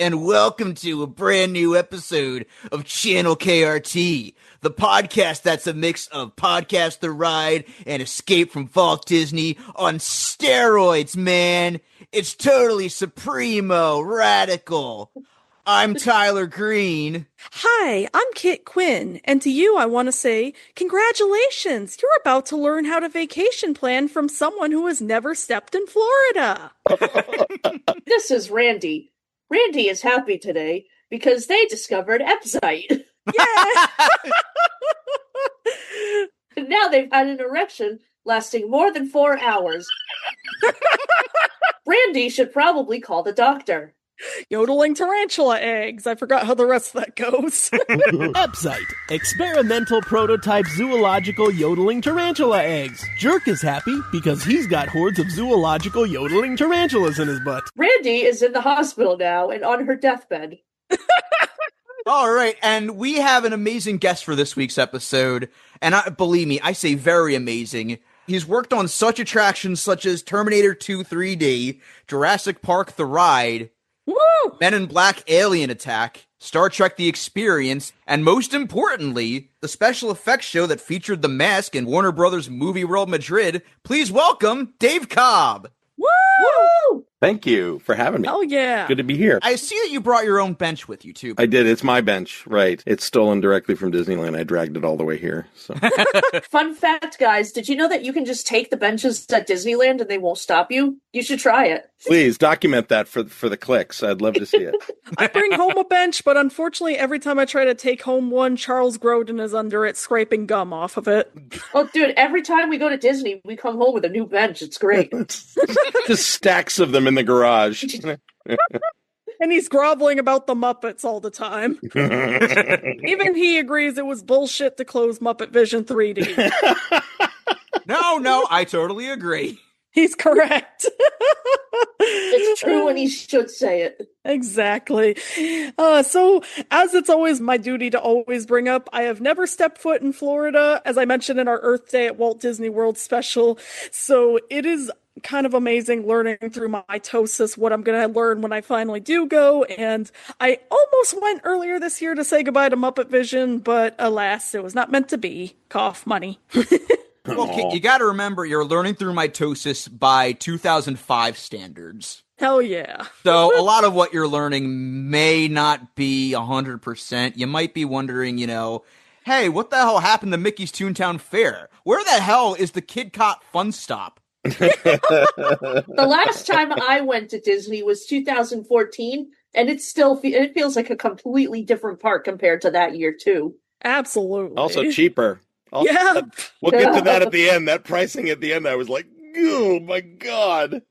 and welcome to a brand new episode of Channel KRT, the podcast that's a mix of Podcast the Ride and Escape from Walt Disney on steroids, man. It's totally supremo, radical. I'm Tyler Green. Hi, I'm Kit Quinn, and to you I want to say, congratulations! You're about to learn how to vacation plan from someone who has never stepped in Florida. This is Randy. Randy is happy today because they discovered Epsite. Yeah! And now they've had an erection lasting more than 4 hours. Randy should probably call the doctor. Yodeling tarantula eggs. I forgot how the rest of that goes. Epsite, experimental prototype zoological yodeling tarantula eggs. Jerk is happy because he's got hordes of zoological yodeling tarantulas in his butt. Randy is in the hospital now and on her deathbed. All right, and we have an amazing guest for this week's episode, and believe me, I say very amazing. He's worked on such attractions such as Terminator 2 3D, Jurassic Park The Ride, Woo! Men in Black Alien Attack, Star Trek The Experience, and most importantly, the special effects show that featured The Mask in Warner Brothers Movie World Madrid. Please welcome Dave Cobb. Woo! Woo! Thank you for having me. Oh yeah. Good to be here. I see that you brought your own bench with you, too. I did. It's my bench, right. It's stolen directly from Disneyland. I dragged it all the way here. So. Fun fact, guys, did you know that you can just take the benches at Disneyland and they won't stop you? You should try it. Please document that for the clicks. I'd love to see it. I bring home a bench, but unfortunately every time I try to take home one, Charles Grodin is under it, scraping gum off of it. Oh, dude, every time we go to Disney, we come home with a new bench. It's great. Just stacks of them in the garage. And he's groveling about the Muppets all the time. Even he agrees it was bullshit to close Muppet Vision 3D. No, I totally agree. He's correct. It's true and he should say it. Exactly. So, as it's always my duty to always bring up, I have never stepped foot in Florida, as I mentioned in our Earth Day at Walt Disney World special. So, it is kind of amazing learning through mitosis what I'm going to learn when I finally do go. And I almost went earlier this year to say goodbye to Muppet Vision, but alas, it was not meant to be. Cough money. Well, you got to remember, you're learning through mitosis by 2005 standards. Hell yeah. So a lot of what you're learning may not be 100%. You might be wondering, hey, what the hell happened to Mickey's Toontown Fair? Where the hell is the Kid Cop Fun Stop? The last time I went to Disney was 2014, and it feels like a completely different park compared to that year, too. Absolutely. Also cheaper. Yeah. We'll get to that at the end. That pricing at the end, I was like, oh my God.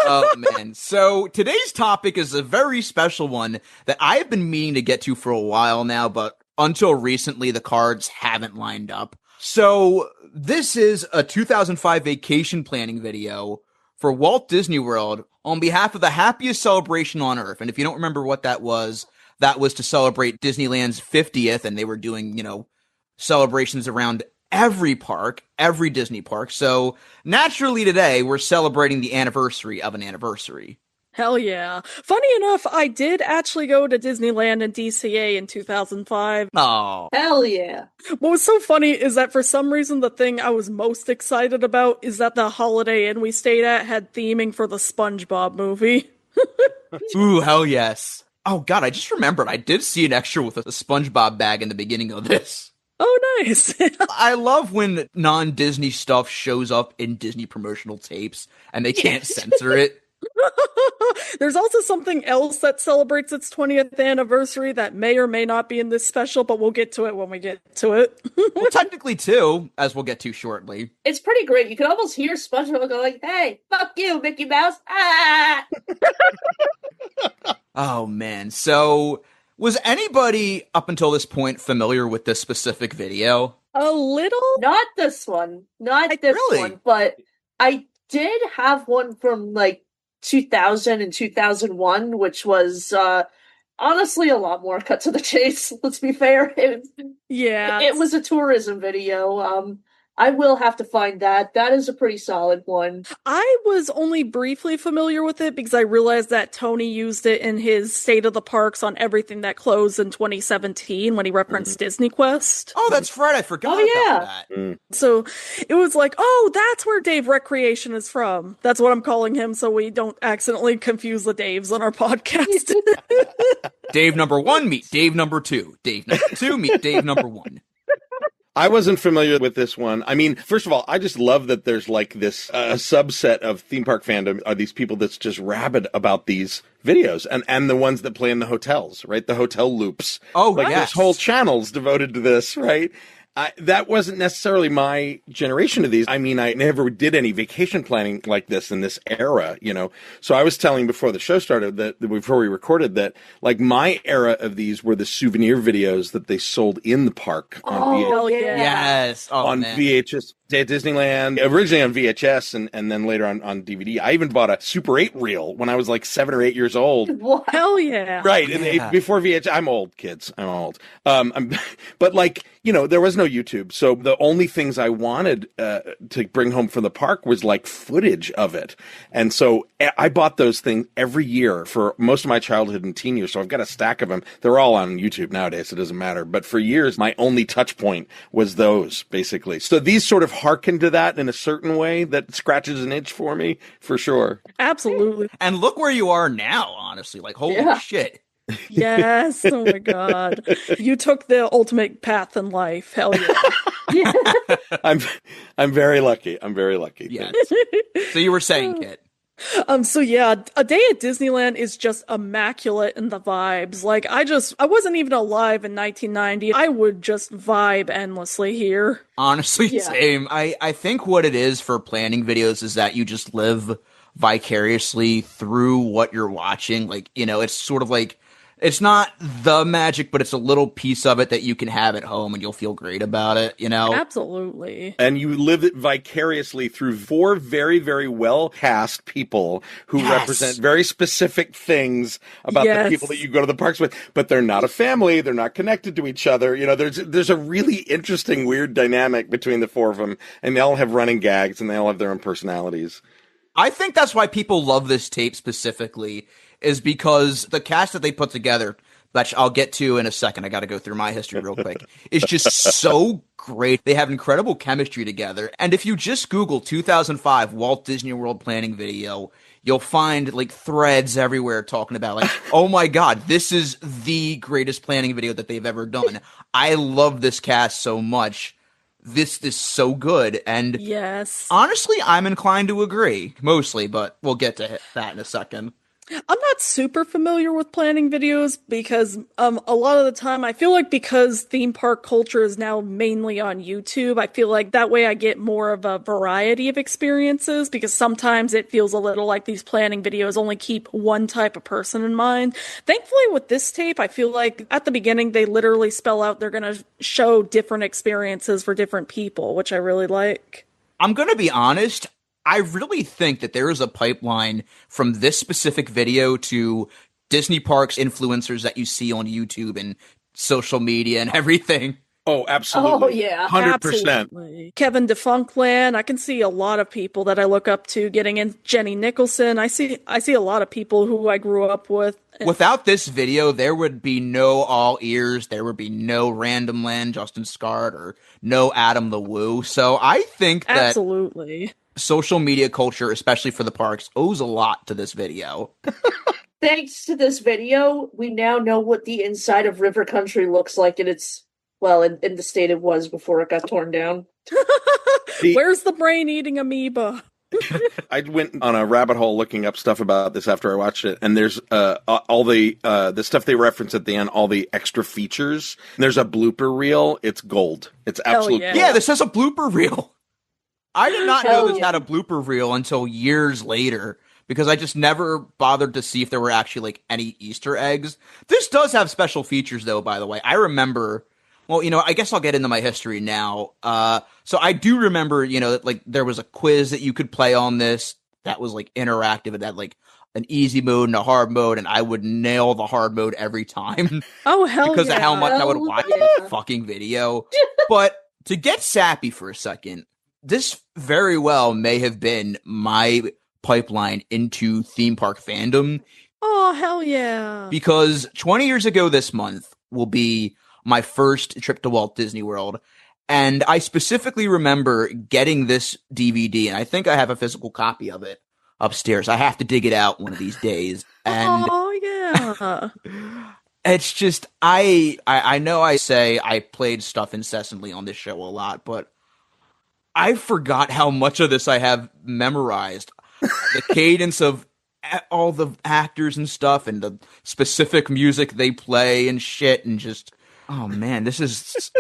Oh, man. So today's topic is a very special one that I've been meaning to get to for a while now, but until recently, the cards haven't lined up. So this is a 2005 vacation planning video for Walt Disney World on behalf of the Happiest Celebration on Earth. And if you don't remember what that was to celebrate Disneyland's 50th, and they were doing, celebrations around every park, every Disney park. So naturally today, we're celebrating the anniversary of an anniversary. Hell yeah. Funny enough, I did actually go to Disneyland and DCA in 2005. Oh. Hell yeah. What was so funny is that for some reason the thing I was most excited about is that the Holiday Inn we stayed at had theming for the SpongeBob movie. Ooh, hell yes. Oh god, I just remembered I did see an extra with a SpongeBob bag in the beginning of this. Oh, nice. I love when non-Disney stuff shows up in Disney promotional tapes and they can't censor it. There's also something else that celebrates its 20th anniversary that may or may not be in this special, but we'll get to it when we get to it. Well, technically too, as we'll get to shortly. It's pretty great. You can almost hear SpongeBob go like, hey, fuck you, Mickey Mouse. Ah! Oh, man. So, was anybody up until this point familiar with this specific video? A little? Not this one. Not this really? one. But I did have one from, 2000 and 2001, which was honestly a lot more cut to the chase, let's be fair. It was a tourism video. I will have to find that. That is a pretty solid one. I was only briefly familiar with it because I realized that Tony used it in his State of the Parks on everything that closed in 2017 when he referenced Disney Quest. Oh, that's right. I forgot about that. So it was like, oh, that's where Dave Recreation is from. That's what I'm calling him so we don't accidentally confuse the Daves on our podcast. Dave number 1, meet Dave number 2. Dave number 2, meet Dave number 1. I wasn't familiar with this one. I mean, first of all, I just love that there's like this subset of theme park fandom are these people that's just rabid about these videos and the ones that play in the hotels, right? The hotel loops. Oh, like yes. there's whole channels devoted to this, right? That wasn't necessarily my generation of these. I mean, I never did any vacation planning like this in this era, you know. So I was telling before the show started that before we recorded that, like my era of these were the souvenir videos that they sold in the park on Oh, yeah. Yes. Oh, on man. VHS at Disneyland, originally on VHS and then later on DVD. I even bought a Super 8 reel when I was like 7 or 8 years old. What? Hell yeah. Right. And before VHS, I'm old, kids. I'm old. But like, you know, there was no YouTube. So the only things I wanted to bring home from the park was like footage of it. And so I bought those things every year for most of my childhood and teen years. So I've got a stack of them. They're all on YouTube nowadays. It doesn't matter. But for years, my only touch point was those, basically. So these sort of hearken to that in a certain way that scratches an itch for me, for sure. Absolutely. And look where you are now, honestly. Like, holy shit. Yes. Oh my God. You took the ultimate path in life. Hell yeah. I'm very lucky. I'm very lucky. Yes. So you were saying, Kit. So yeah, a day at Disneyland is just immaculate in the vibes. Like I wasn't even alive in 1990. I would just vibe endlessly here. Honestly, same. I think what it is for planning videos is that you just live vicariously through what you're watching. Like, you know, it's sort of like, it's not the magic, but it's a little piece of it that you can have at home and you'll feel great about it, you know? Absolutely. And you live it vicariously through 4 very, very well-cast people who represent very specific things about the people that you go to the parks with, but they're not a family. They're not connected to each other. You know, there's a really interesting, weird dynamic between the 4 of them, and they all have running gags and they all have their own personalities. I think that's why people love this tape specifically, is because the cast that they put together, which I'll get to in a second, I got to go through my history real quick, is just so great. They have incredible chemistry together. And if you just Google 2005 Walt Disney World planning video, you'll find like threads everywhere talking about like, oh my God, this is the greatest planning video that they've ever done. I love this cast so much. This is so good, and honestly, I'm inclined to agree, mostly, but we'll get to that in a second. I'm not super familiar with planning videos because a lot of the time I feel like because theme park culture is now mainly on YouTube, I feel like that way I get more of a variety of experiences because sometimes it feels a little like these planning videos only keep one type of person in mind. Thankfully with this tape, I feel like at the beginning they literally spell out they're going to show different experiences for different people, which I really like. I'm going to be honest. I really think that there is a pipeline from this specific video to Disney Parks influencers that you see on YouTube and social media and everything. Oh, absolutely. Oh, yeah. 100%. Absolutely. Kevin DeFunkland. I can see a lot of people that I look up to getting in. Jenny Nicholson. I see a lot of people who I grew up with. Without this video, there would be no All Ears. There would be no Random Land, Justin Scart, or no Adam the Woo. So I think that absolutely social media culture, especially for the parks, owes a lot to this video. Thanks to this video, we now know what the inside of River Country looks like, and it's, well, in the state it was before it got torn down. Where's the brain-eating amoeba? I went on a rabbit hole looking up stuff about this after I watched it, and there's all the stuff they reference at the end, all the extra features. And there's a blooper reel. It's gold. It's absolute gold. Yeah, this has a blooper reel. I did not know this had a blooper reel until years later, because I just never bothered to see if there were actually like any Easter eggs. This does have special features though, by the way. I remember, well, you know, I guess I'll get into my history now. So I do remember, you know, that like there was a quiz that you could play on this that was like interactive. It had like an easy mode and a hard mode, and I would nail the hard mode every time. Oh, hell because yeah. of how much I would watch the fucking video. But To get sappy for a second, this very well may have been my pipeline into theme park fandom. Oh, hell yeah. Because 20 years ago this month will be my first trip to Walt Disney World. And I specifically remember getting this DVD, and I think I have a physical copy of it upstairs. I have to dig it out one of these days. And oh, yeah. it's just, I know I say I played stuff incessantly on this show a lot, but I forgot how much of this I have memorized. The cadence of all the actors and stuff, and the specific music they play and shit, and just, oh man, this is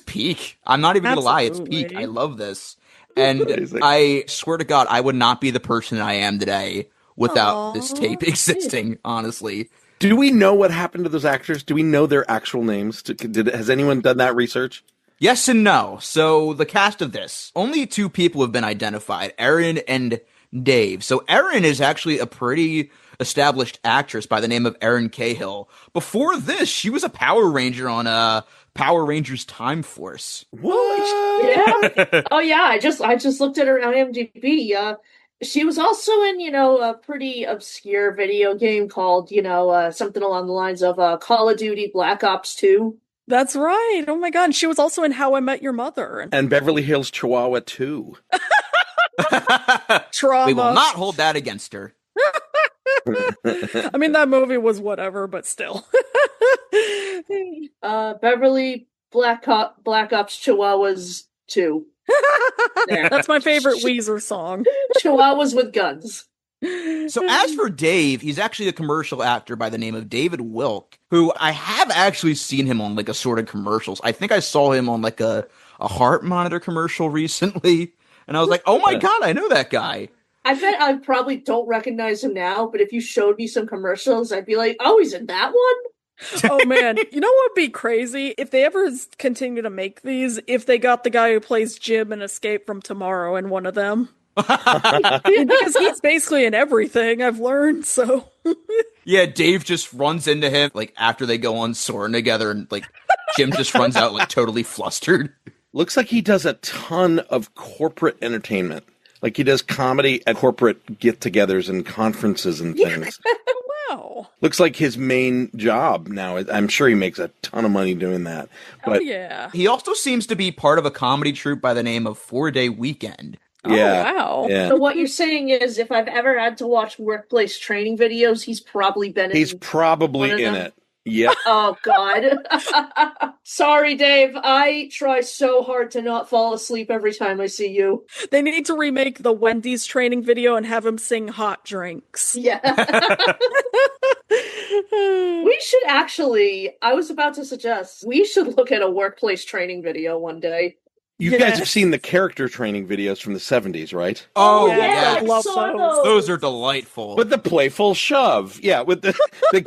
peak. I'm not even gonna lie, it's peak. I love this. And amazing. I swear to God, I would not be the person I am today without this tape existing, honestly. Do we know what happened to those actors? Do we know their actual names? Has anyone done that research? Yes and no. So the cast of this, only 2 people have been identified, Erin and Dave. So Erin is actually a pretty established actress by the name of Erin Cahill. Before this, she was a Power Ranger on Power Rangers Time Force. What? Yeah. Oh yeah, I just looked at her IMDb. She was also in, a pretty obscure video game called, something along the lines of Call of Duty Black Ops 2. That's right. Oh my God. She was also in How I Met Your Mother. And Beverly Hills Chihuahua 2. Trauma. We will not hold that against her. I mean, that movie was whatever, but still. Beverly Black Ops Chihuahuas 2. That's my favorite Weezer song. Chihuahuas with guns. So as for Dave, he's actually a commercial actor by the name of David Wilk, who I have actually seen him on like assorted commercials. I think I saw him on like a heart monitor commercial recently, and I was like, oh my God, I know that guy. I bet I probably don't recognize him now, but if you showed me some commercials, I'd be like, oh, he's in that one? Oh man, you know what would be crazy? If they ever continue to make these, if they got the guy who plays Jim in Escape from Tomorrow in one of them. Because he's basically in everything, I've learned, so. Yeah, Dave just runs into him, like, after they go on Soarin' together, and, like, Jim just runs out, like, totally flustered. Looks like he does a ton of corporate entertainment. Like, he does comedy at corporate get-togethers and conferences and things. Wow. Looks like his main job now. I'm sure he makes a ton of money doing that. But oh, yeah. He also seems to be part of a comedy troupe by the name of 4 Day Weekend. Yeah. Oh, wow. Yeah. So what you're saying is, if I've ever had to watch workplace training videos, he's probably been in. He's probably in it. Yep. Oh, God. Sorry, Dave. I try so hard to not fall asleep every time I see you. They need to remake the Wendy's training video and have him sing Hot Drinks. Yeah. We should actually, I was about to suggest, we should look at a workplace training video one day. You guys have seen the character training videos from the 70s, right? Oh, yeah. yeah. I love those. Those are delightful. With the playful shove. Yeah, with the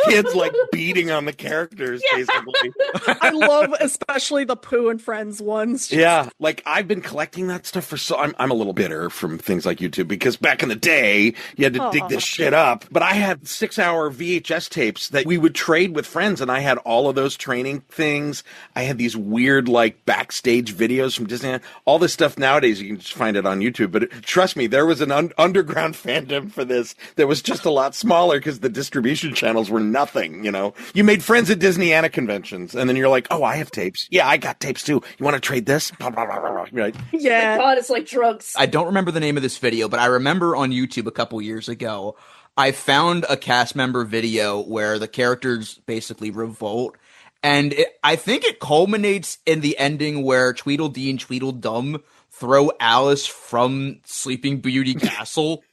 kids, like, beating on the characters, basically. I love especially the Pooh and Friends ones. Yeah, like, I've been collecting that stuff for I'm a little bitter from things like YouTube, because back in the day, you had to dig this shit up. But I had 6-hour VHS tapes that we would trade with friends, and I had all of those training things. I had these weird, like, backstage videos from Disney. All this stuff nowadays, you can just find it on YouTube. But trust me, there was an underground fandom for this that was just a lot smaller because the distribution channels were nothing, You made friends at Disneyana conventions, and then you're like, oh, I have tapes. Yeah, I got tapes too. You want to trade this? Right? Yeah. God, it's like drugs. I don't remember the name of this video, but I remember on YouTube a couple years ago, I found a cast member video where the characters basically revolt. And I think it culminates in the ending where Tweedledee and Tweedledum throw Alice from Sleeping Beauty Castle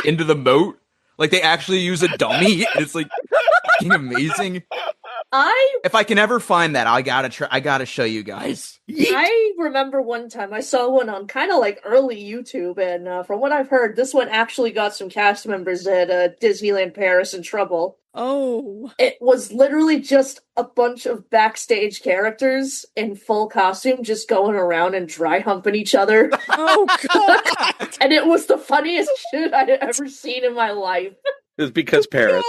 into the moat. Like, they actually use a dummy, and it's, like, fucking amazing. If I can ever find that, I gotta show you guys. I remember one time I saw one on kind of like early YouTube, and from what I've heard, this one actually got some cast members at Disneyland Paris in trouble. Oh. It was literally just a bunch of backstage characters in full costume just going around and dry humping each other. Oh, God. And it was the funniest shit I'd ever seen in my life. It was because Paris,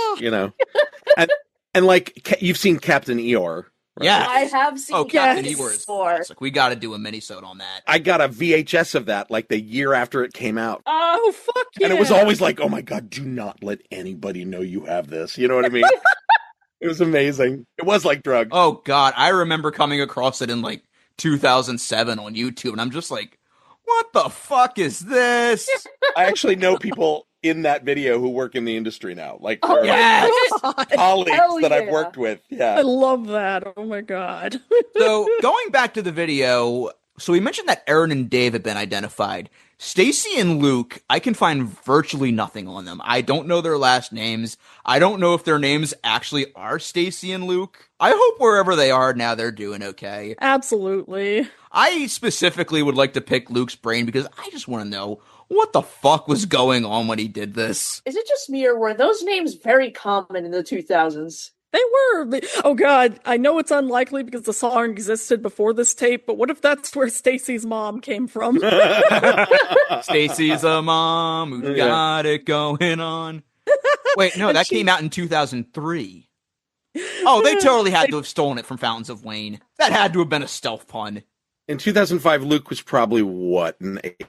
And like, you've seen Captain Eeyore. Yeah. I have seen Captain Yes. Eeyore is before. classic. We got to do a mini-sode on that. I got a VHS of that like the year after it came out. Oh, fuck yeah. And it was always like, oh my God, do not let anybody know you have this. You know what I mean? It was amazing. It was like drugs. Oh, God. I remember coming across it in, like, 2007 on YouTube, and I'm just like, what the fuck is this? I actually know people in that video who work in the industry now. Like, Oh, Yes! colleagues Hell that I've yeah. worked with. I Yeah. love that. Oh my god. So, going back to the video, so we mentioned that Aaron and Dave have been identified. Stacy and Luke, I can find virtually nothing on them. I don't know their last names. I don't know if their names actually are Stacy and Luke. I hope wherever they are now they're doing okay. Absolutely. I specifically would like to pick Luke's brain because I just want to know what the fuck was going on when he did this. Is it just me or were those names very common in the 2000s? They were. Oh god, I know it's unlikely because the song existed before this tape, but what if that's where Stacy's mom came from? Stacy's a mom who's got it going on. Wait, no, that came out in 2003. Oh, they totally had to have stolen it from Fountains of Wayne. That had to have been a stealth pun. In 2005, Luke was probably, what,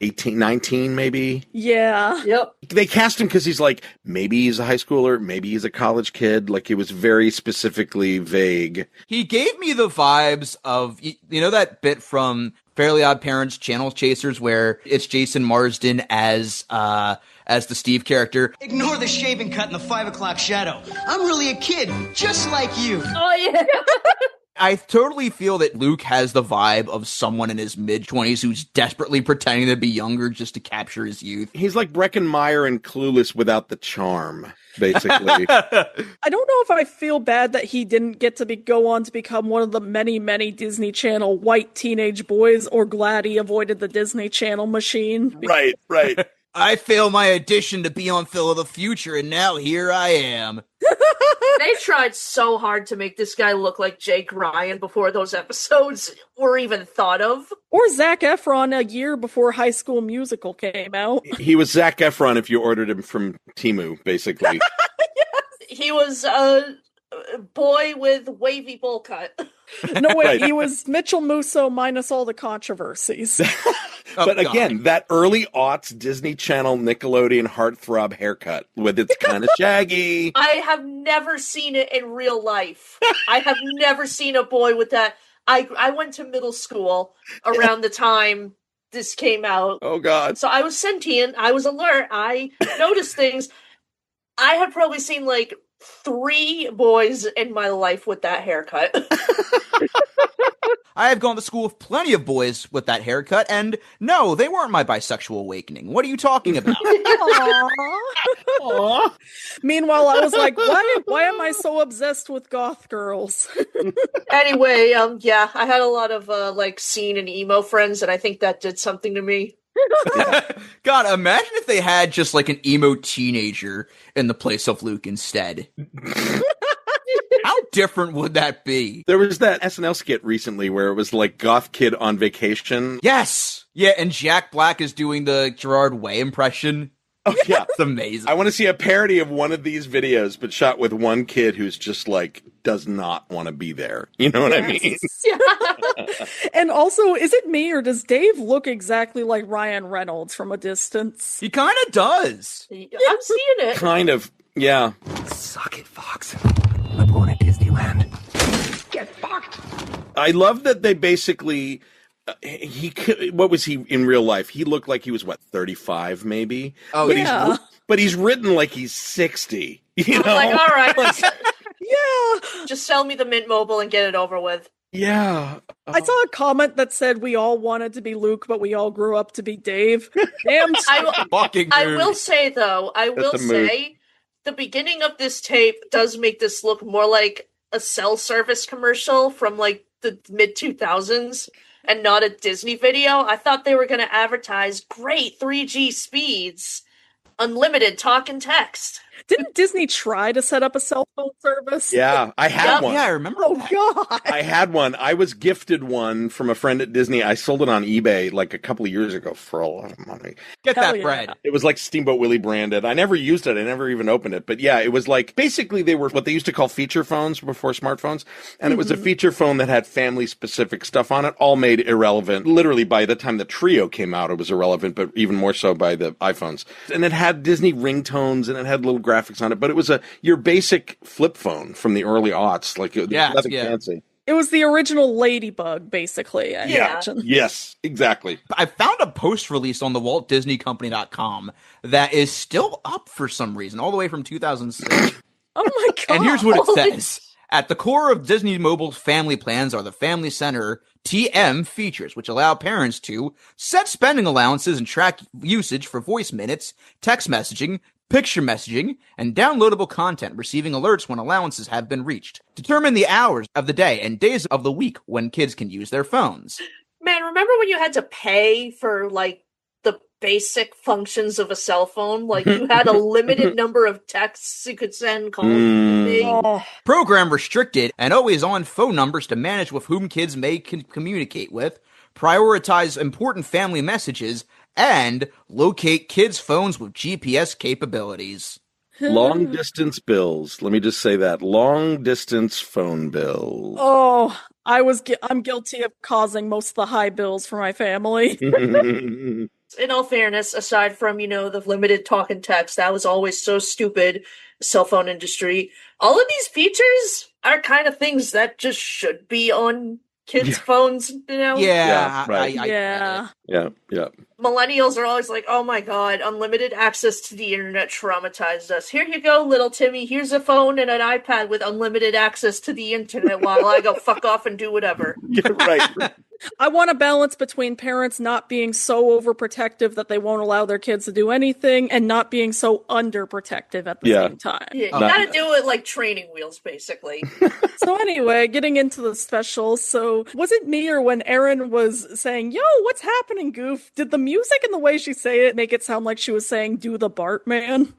18, 19 maybe? Yeah. Yep. They cast him because he's like, maybe he's a high schooler, maybe he's a college kid. Like, he was very specifically vague. He gave me the vibes of, you know that bit from Fairly Odd Parents, Channel Chasers, where it's Jason Marsden as the Steve character. Ignore the shaving cut and the 5 o'clock shadow. I'm really a kid, just like you. Oh, yeah. I totally feel that Luke has the vibe of someone in his mid-20s who's desperately pretending to be younger just to capture his youth. He's like Breckenmeyer and Clueless without the charm, basically. I don't know if I feel bad that he didn't get to go on to become one of the many, many Disney Channel white teenage boys, or glad he avoided the Disney Channel machine. Right. I failed my audition to be on Phil of the Future, and now here I am. They tried so hard to make this guy look like Jake Ryan before those episodes were even thought of. Or Zac Efron a year before High School Musical came out. He was Zac Efron if you ordered him from Temu, basically. He was a boy with wavy bowl cut. No, wait, Right. he was Mitchell Musso minus all the controversies. But again, that early aughts Disney Channel Nickelodeon heartthrob haircut with its kind of shaggy. I have never seen it in real life. I have never seen a boy with that. I went to middle school around the time this came out. Oh, God. So I was sentient. I was alert. I noticed things. I had probably seen like 3 boys in my life with that haircut. I have gone to school with plenty of boys with that haircut, and no, they weren't my bisexual awakening. What are you talking about? Aw. Meanwhile, I was like, why am I so obsessed with goth girls? Anyway, yeah, I had a lot of like scene and emo friends, and I think that did something to me. God, imagine if they had just like an emo teenager in the place of Luke instead. How different would that be? There was that SNL skit recently where it was like goth kid on vacation. Yes! Yeah, and Jack Black is doing the Gerard Way impression. Oh, yeah. It's amazing. I want to see a parody of one of these videos, but shot with one kid who's just like, does not want to be there. You know what I mean? And also, is it me or does Dave look exactly like Ryan Reynolds from a distance? He kind of does. I'm seeing it. Kind of. Yeah. Suck it, Fox. I'm going to Disneyland. Get fucked. I love that they basically, what was he in real life? He looked like he was, 35 maybe? Oh, but yeah. But he's written like he's 60. You know? Like, all right, Yeah. just sell me the Mint Mobile and get it over with. Yeah. I saw a comment that said we all wanted to be Luke, but we all grew up to be Dave. Damn. Fucking I dude. will say, though, That's a mood. the beginning of this tape does make this look more like a cell service commercial from, like, the mid-2000s and not a Disney video. I thought they were going to advertise great 3G speeds, unlimited talk and text. Didn't Disney try to set up a cell phone service? Yeah, I had one. Yeah, I remember Oh, that. God. I had one. I was gifted one from a friend at Disney. I sold it on eBay like a couple of years ago for a lot of money. Get Hell that yeah. bread. It was like Steamboat Willie branded. I never used it. I never even opened it. But yeah, it was like, basically they were what they used to call feature phones before smartphones. And it was a feature phone that had family specific stuff on it, all made irrelevant. Literally by the time the Trio came out, it was irrelevant, but even more so by the iPhones. And it had Disney ringtones and it had little graphics on it, but it was your basic flip phone from the early aughts. Like, nothing fancy. It was the original Ladybug, basically. I imagine. Yes, exactly. I found a post release on the WaltDisneyCompany.com that is still up for some reason, all the way from 2006. Oh my God. And here's what it says. At the core of Disney Mobile's family plans are the Family Center TM features, which allow parents to set spending allowances and track usage for voice minutes, text messaging, picture messaging, and downloadable content, receiving alerts when allowances have been reached. Determine the hours of the day and days of the week when kids can use their phones. Man, remember when you had to pay for, like, the basic functions of a cell phone? Like, you had a limited number of texts you could send, calls, Oh. Program restricted and always on phone numbers to manage with whom kids may communicate with, prioritize important family messages, and locate kids' phones with GPS capabilities. Long distance bills. Let me just say that. Long distance phone bills. Oh, I'm guilty of causing most of the high bills for my family. In all fairness, aside from, the limited talk and text, that was always so stupid, cell phone industry. All of these features are kind of things that just should be on kids' phones, Yeah, right. I get it. Yeah. Millennials are always like, oh my God, unlimited access to the internet traumatized us. Here you go, little Timmy. Here's a phone and an iPad with unlimited access to the internet while I go fuck off and do whatever. Yeah, right. I want a balance between parents not being so overprotective that they won't allow their kids to do anything and not being so underprotective at the same time. Yeah, you gotta do it like training wheels, basically. So anyway, getting into the special. So was it me or when Erin was saying, yo, what's happening, Goof? Did the music and the way she said it make it sound like she was saying, do the Bartman?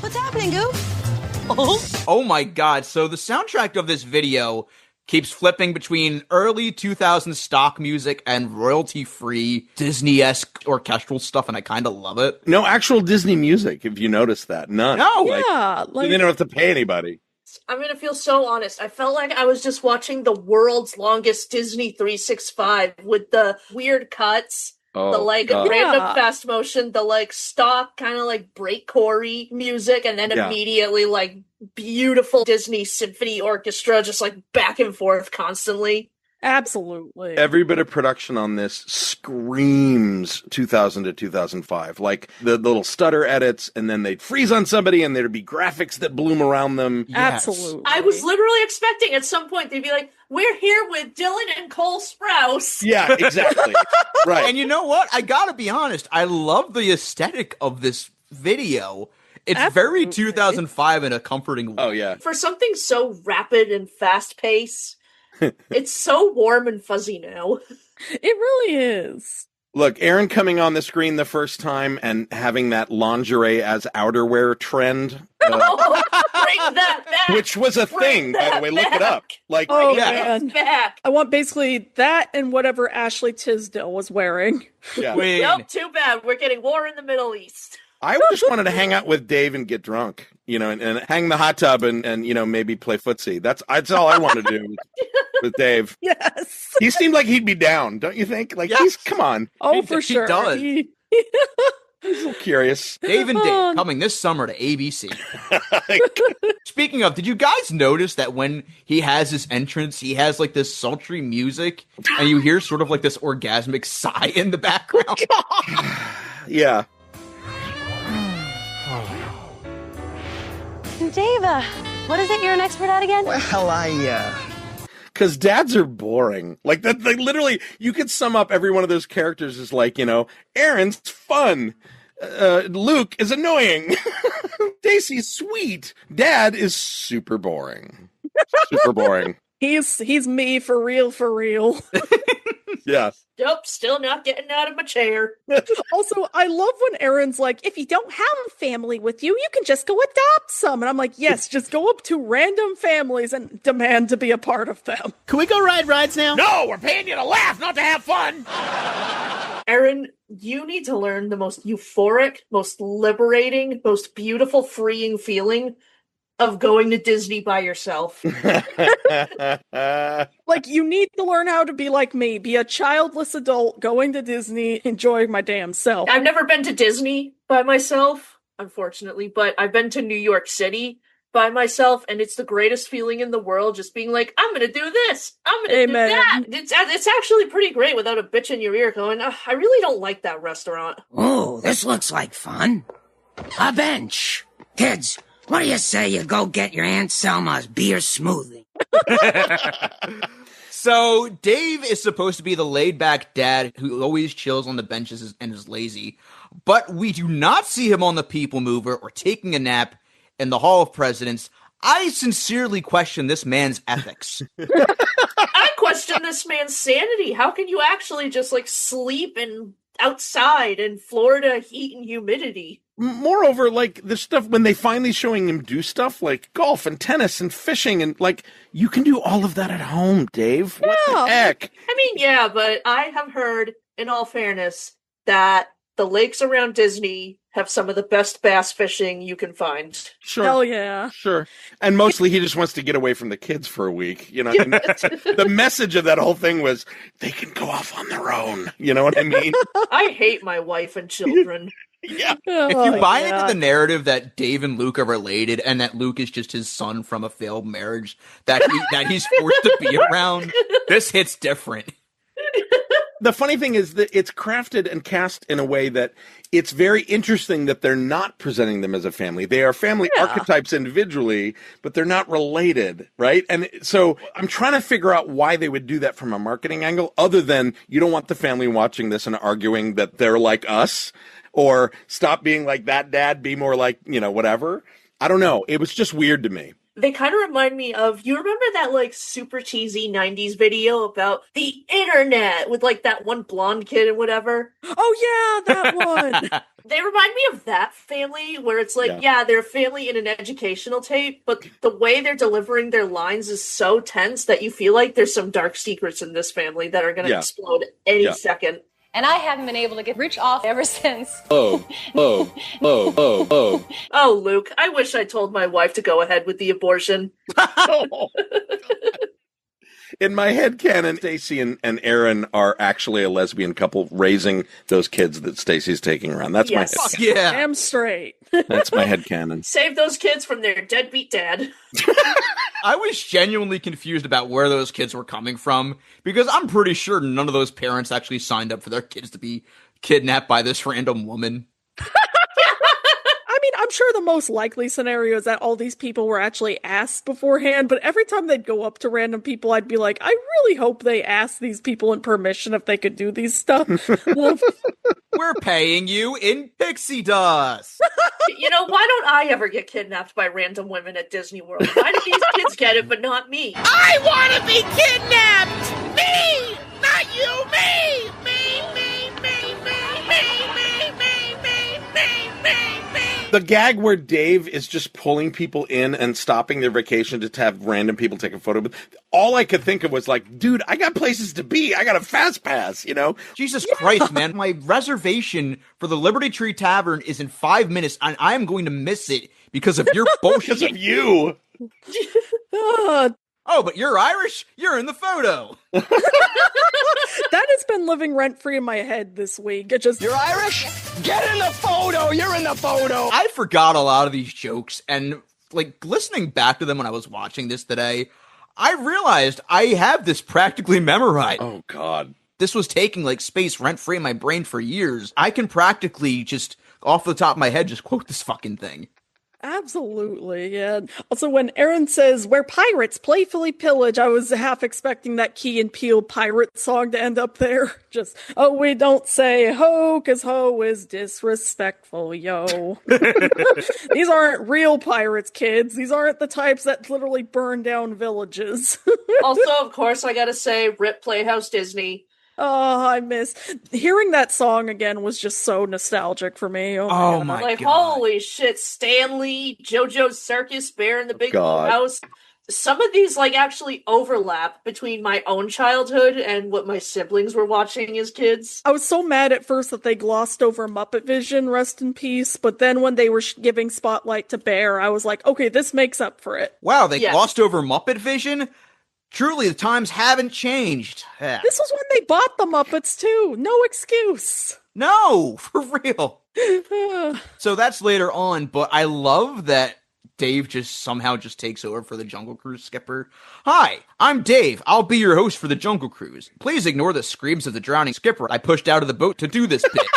What's happening, Goof? Oh my God. So the soundtrack of this video keeps flipping between early 2000s stock music and royalty-free Disney-esque orchestral stuff, and I kind of love it. No actual Disney music, if you notice that. None. No. They don't have to pay anybody. I'm gonna feel so honest. I felt like I was just watching the world's longest Disney 365 with the weird cuts, the random fast motion, the stock kind of breakcore music, and then immediately beautiful Disney symphony orchestra just back and forth constantly. Absolutely. Every bit of production on this screams 2000 to 2005. Like the little stutter edits, and then they'd freeze on somebody, and there'd be graphics that bloom around them. Yes. Absolutely. I was literally expecting at some point they'd be like, we're here with Dylan and Cole Sprouse. Yeah, exactly. Right. And you know what? I gotta be honest. I love the aesthetic of this video. It's very 2005 in a comforting way. Oh, yeah. For something so rapid and fast-paced, it's so warm and fuzzy now. It really is. Look, Aaron coming on the screen the first time and having that lingerie as outerwear trend. Bring that back! Which was a thing, by the way. Look it up. Oh, man. Back. I want basically that and whatever Ashley Tisdale was wearing. Yeah. Wait. Nope, too bad. We're getting war in the Middle East. I just wanted to hang out with Dave and get drunk, and hang the hot tub and maybe play footsie. That's all I want to do with Dave. Yes. He seemed like he'd be down, don't you think? Come on. Oh, for sure. He does. He's a little curious. Dave and Dave coming this summer to ABC. Speaking of, did you guys notice that when he has his entrance, he has this sultry music and you hear sort of this orgasmic sigh in the background? Yeah. Dave, what is it you're an expert at again? Well, Because dads are boring. That, literally, you could sum up every one of those characters as Aaron's fun. Luke is annoying. Stacy's sweet. Dad is super boring. Super boring. He's me for real, for real. Yeah. Nope, still not getting out of my chair. Also, I love when Aaron's like, if you don't have a family with you, you can just go adopt some. And I'm like, yes, just go up to random families and demand to be a part of them. Can we go ride rides now? No, we're paying you to laugh, not to have fun. Aaron, you need to learn the most euphoric, most liberating, most beautiful, freeing feeling of going to Disney by yourself. Like, you need to learn how to be like me, be a childless adult going to Disney, enjoying my damn self. I've never been to Disney by myself, unfortunately, but I've been to New York City by myself, and it's the greatest feeling in the world, just being like, I'm gonna do this, I'm gonna do that. It's actually pretty great without a bitch in your ear going, I really don't like that restaurant. Oh, this looks like fun. A bench. Kids, what do you say you go get your Aunt Selma's beer smoothie? So Dave is supposed to be the laid-back dad who always chills on the benches and is lazy, but we do not see him on the People Mover or taking a nap in the Hall of Presidents. I sincerely question this man's ethics. I question this man's sanity. How can you actually just like sleep outside in Florida heat and humidity? Moreover, like the stuff when they finally showing him do stuff like golf and tennis and fishing and like you can do all of that at home, Dave. What the heck? I mean, yeah, but I have heard, in all fairness, that the lakes around Disney have some of the best bass fishing you can find. Sure. Hell yeah. Sure. And mostly he just wants to get away from the kids for a week. You know, and the message of that whole thing was they can go off on their own. You know what I mean? I hate my wife and children. Yeah. If you buy into the narrative that Dave and Luke are related and that Luke is just his son from a failed marriage that he's forced to be around, this hits different. The funny thing is that it's crafted and cast in a way that it's very interesting that they're not presenting them as a family. They are family archetypes individually, but they're not related, right? And so I'm trying to figure out why they would do that from a marketing angle, other than you don't want the family watching this and arguing that they're like us, or stop being like that dad, be more like, you know, whatever. I don't know. It was just weird to me. They kind of remind me of, you remember that like super cheesy 90s video about the internet with like that one blonde kid and whatever? Oh yeah, that one. They remind me of that family where it's like, yeah, they're a family in an educational tape, but the way they're delivering their lines is so tense that you feel like there's some dark secrets in this family that are going to explode any second. And I haven't been able to get rich off ever since. Oh, Luke, I wish I told my wife to go ahead with the abortion. In my head canon, Stacy and Aaron are actually a lesbian couple raising those kids that Stacy's taking around. That's my head canon. Yeah. Damn straight. That's my head canon. Save those kids from their deadbeat dad. I was genuinely confused about where those kids were coming from, because I'm pretty sure none of those parents actually signed up for their kids to be kidnapped by this random woman. I mean, I'm sure the most likely scenario is that all these people were actually asked beforehand, but every time they'd go up to random people, I'd be like, I really hope they asked these people in permission if they could do these stuff. We're paying you in pixie dust. You know, why don't I ever get kidnapped by random women at Disney World? Why do these kids get it, but not me? I want to be kidnapped! Me! Not you! Me! The gag where Dave is just pulling people in and stopping their vacation to have random people take a photo. But all I could think of was like, dude, I got places to be. I got a fast pass, you know? Jesus Christ, man. My reservation for the Liberty Tree Tavern is in 5 minutes, and I am going to miss it because of your bullshit. Because of you. Oh, but you're Irish? You're in the photo. That has been living rent-free in my head this week. It just... You're Irish? Get in the photo! You're in the photo! I forgot a lot of these jokes, and like listening back to them when I was watching this today, I realized I have this practically memorized. Oh, God. This was taking like space rent-free in my brain for years. I can practically just, off the top of my head, just quote this fucking thing. Absolutely, yeah. Also, when Aaron says, where pirates playfully pillage, I was half expecting that Key and Peele pirate song to end up there. Just, oh, we don't say ho, cause ho is disrespectful, yo. These aren't real pirates, kids. These aren't the types that literally burn down villages. Also, of course, I gotta say, rip Playhouse Disney. Oh, I miss hearing that song again was just so nostalgic for me. Oh my Like, God. holy shit, Stanley, JoJo's Circus, Bear in the Big Blue God. House. Some of these, like, actually overlap between my own childhood and what my siblings were watching as kids. I was so mad at first that they glossed over Muppet Vision, rest in peace, but then when they were giving spotlight to Bear, I was like, okay, this makes up for it. Wow, they Yes. glossed over Muppet Vision? Truly, the times haven't changed. Yeah. This was when they bought the Muppets too. No excuse. No, for real. So that's later on, but I love that Dave just somehow just takes over for the Jungle Cruise skipper. Hi, I'm Dave. I'll be your host for the Jungle Cruise. Please ignore the screams of the drowning skipper I pushed out of the boat to do this bit.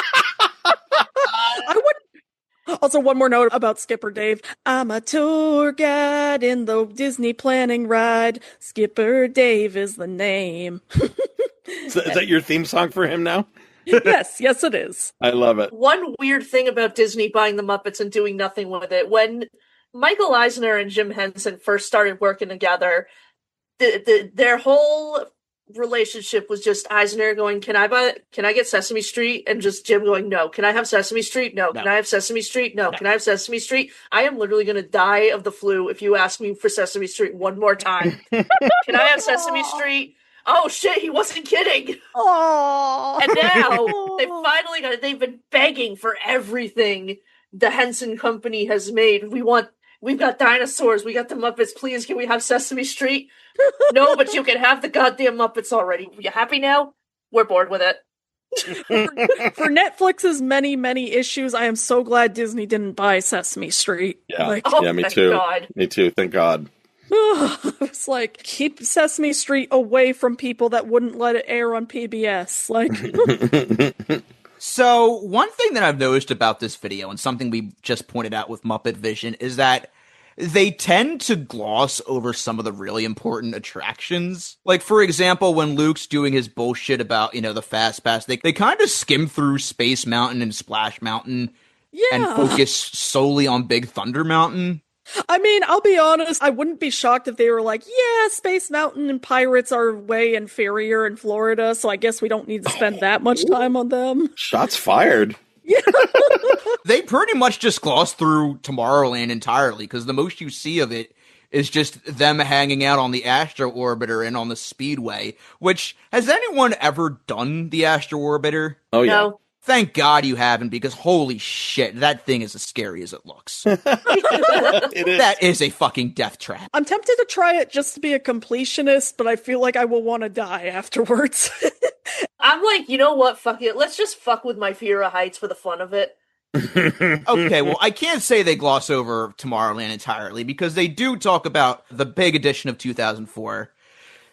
Also, one more note about Skipper Dave. I'm a tour guide in the Disney planning ride. Skipper Dave is the name. Is that your theme song for him now? Yes, it is. I love it. One weird thing about Disney buying the Muppets and doing nothing with it, when Michael Eisner and Jim Henson first started working together, their whole relationship was just Eisner going, can I get Sesame Street? And just Jim going, no. Can I have Sesame Street? No. Can I have Sesame Street? No. Can I have Sesame Street? I am literally going to die of the flu if you ask me for Sesame Street one more time. Can I have Sesame Street? Oh shit, he wasn't kidding. Aww. And now they finally got it. They've been begging for everything the Henson Company has made. We've got dinosaurs. We got the Muppets. Please, can we have Sesame Street? No, but you can have the goddamn Muppets already. You happy now? We're bored with it. For Netflix's many, many issues, I am so glad Disney didn't buy Sesame Street. Yeah, Oh, yeah, me thank too. God. Me too. Thank God. It's like, keep Sesame Street away from people that wouldn't let it air on PBS. Like, So, one thing that I've noticed about this video, and something we just pointed out with Muppet Vision, is that they tend to gloss over some of the really important attractions. Like, for example, when Luke's doing his bullshit about, the Fast Pass, they kind of skim through Space Mountain and Splash Mountain and focus solely on Big Thunder Mountain. I mean, I'll be honest, I wouldn't be shocked if they were like, yeah, Space Mountain and Pirates are way inferior in Florida, so I guess we don't need to spend that much time on them. Shots fired. They pretty much just gloss through Tomorrowland entirely, because the most you see of it is just them hanging out on the Astro Orbiter and on the Speedway, which, has anyone ever done the Astro Orbiter? Oh, yeah. No. Thank God you haven't, because holy shit, that thing is as scary as it looks. It is. That is a fucking death trap. I'm tempted to try it just to be a completionist, but I feel like I will want to die afterwards. I'm like, you know what? Fuck it. Let's just fuck with my fear of heights for the fun of it. Okay, well, I can't say they gloss over Tomorrowland entirely, because they do talk about the big edition of 2004,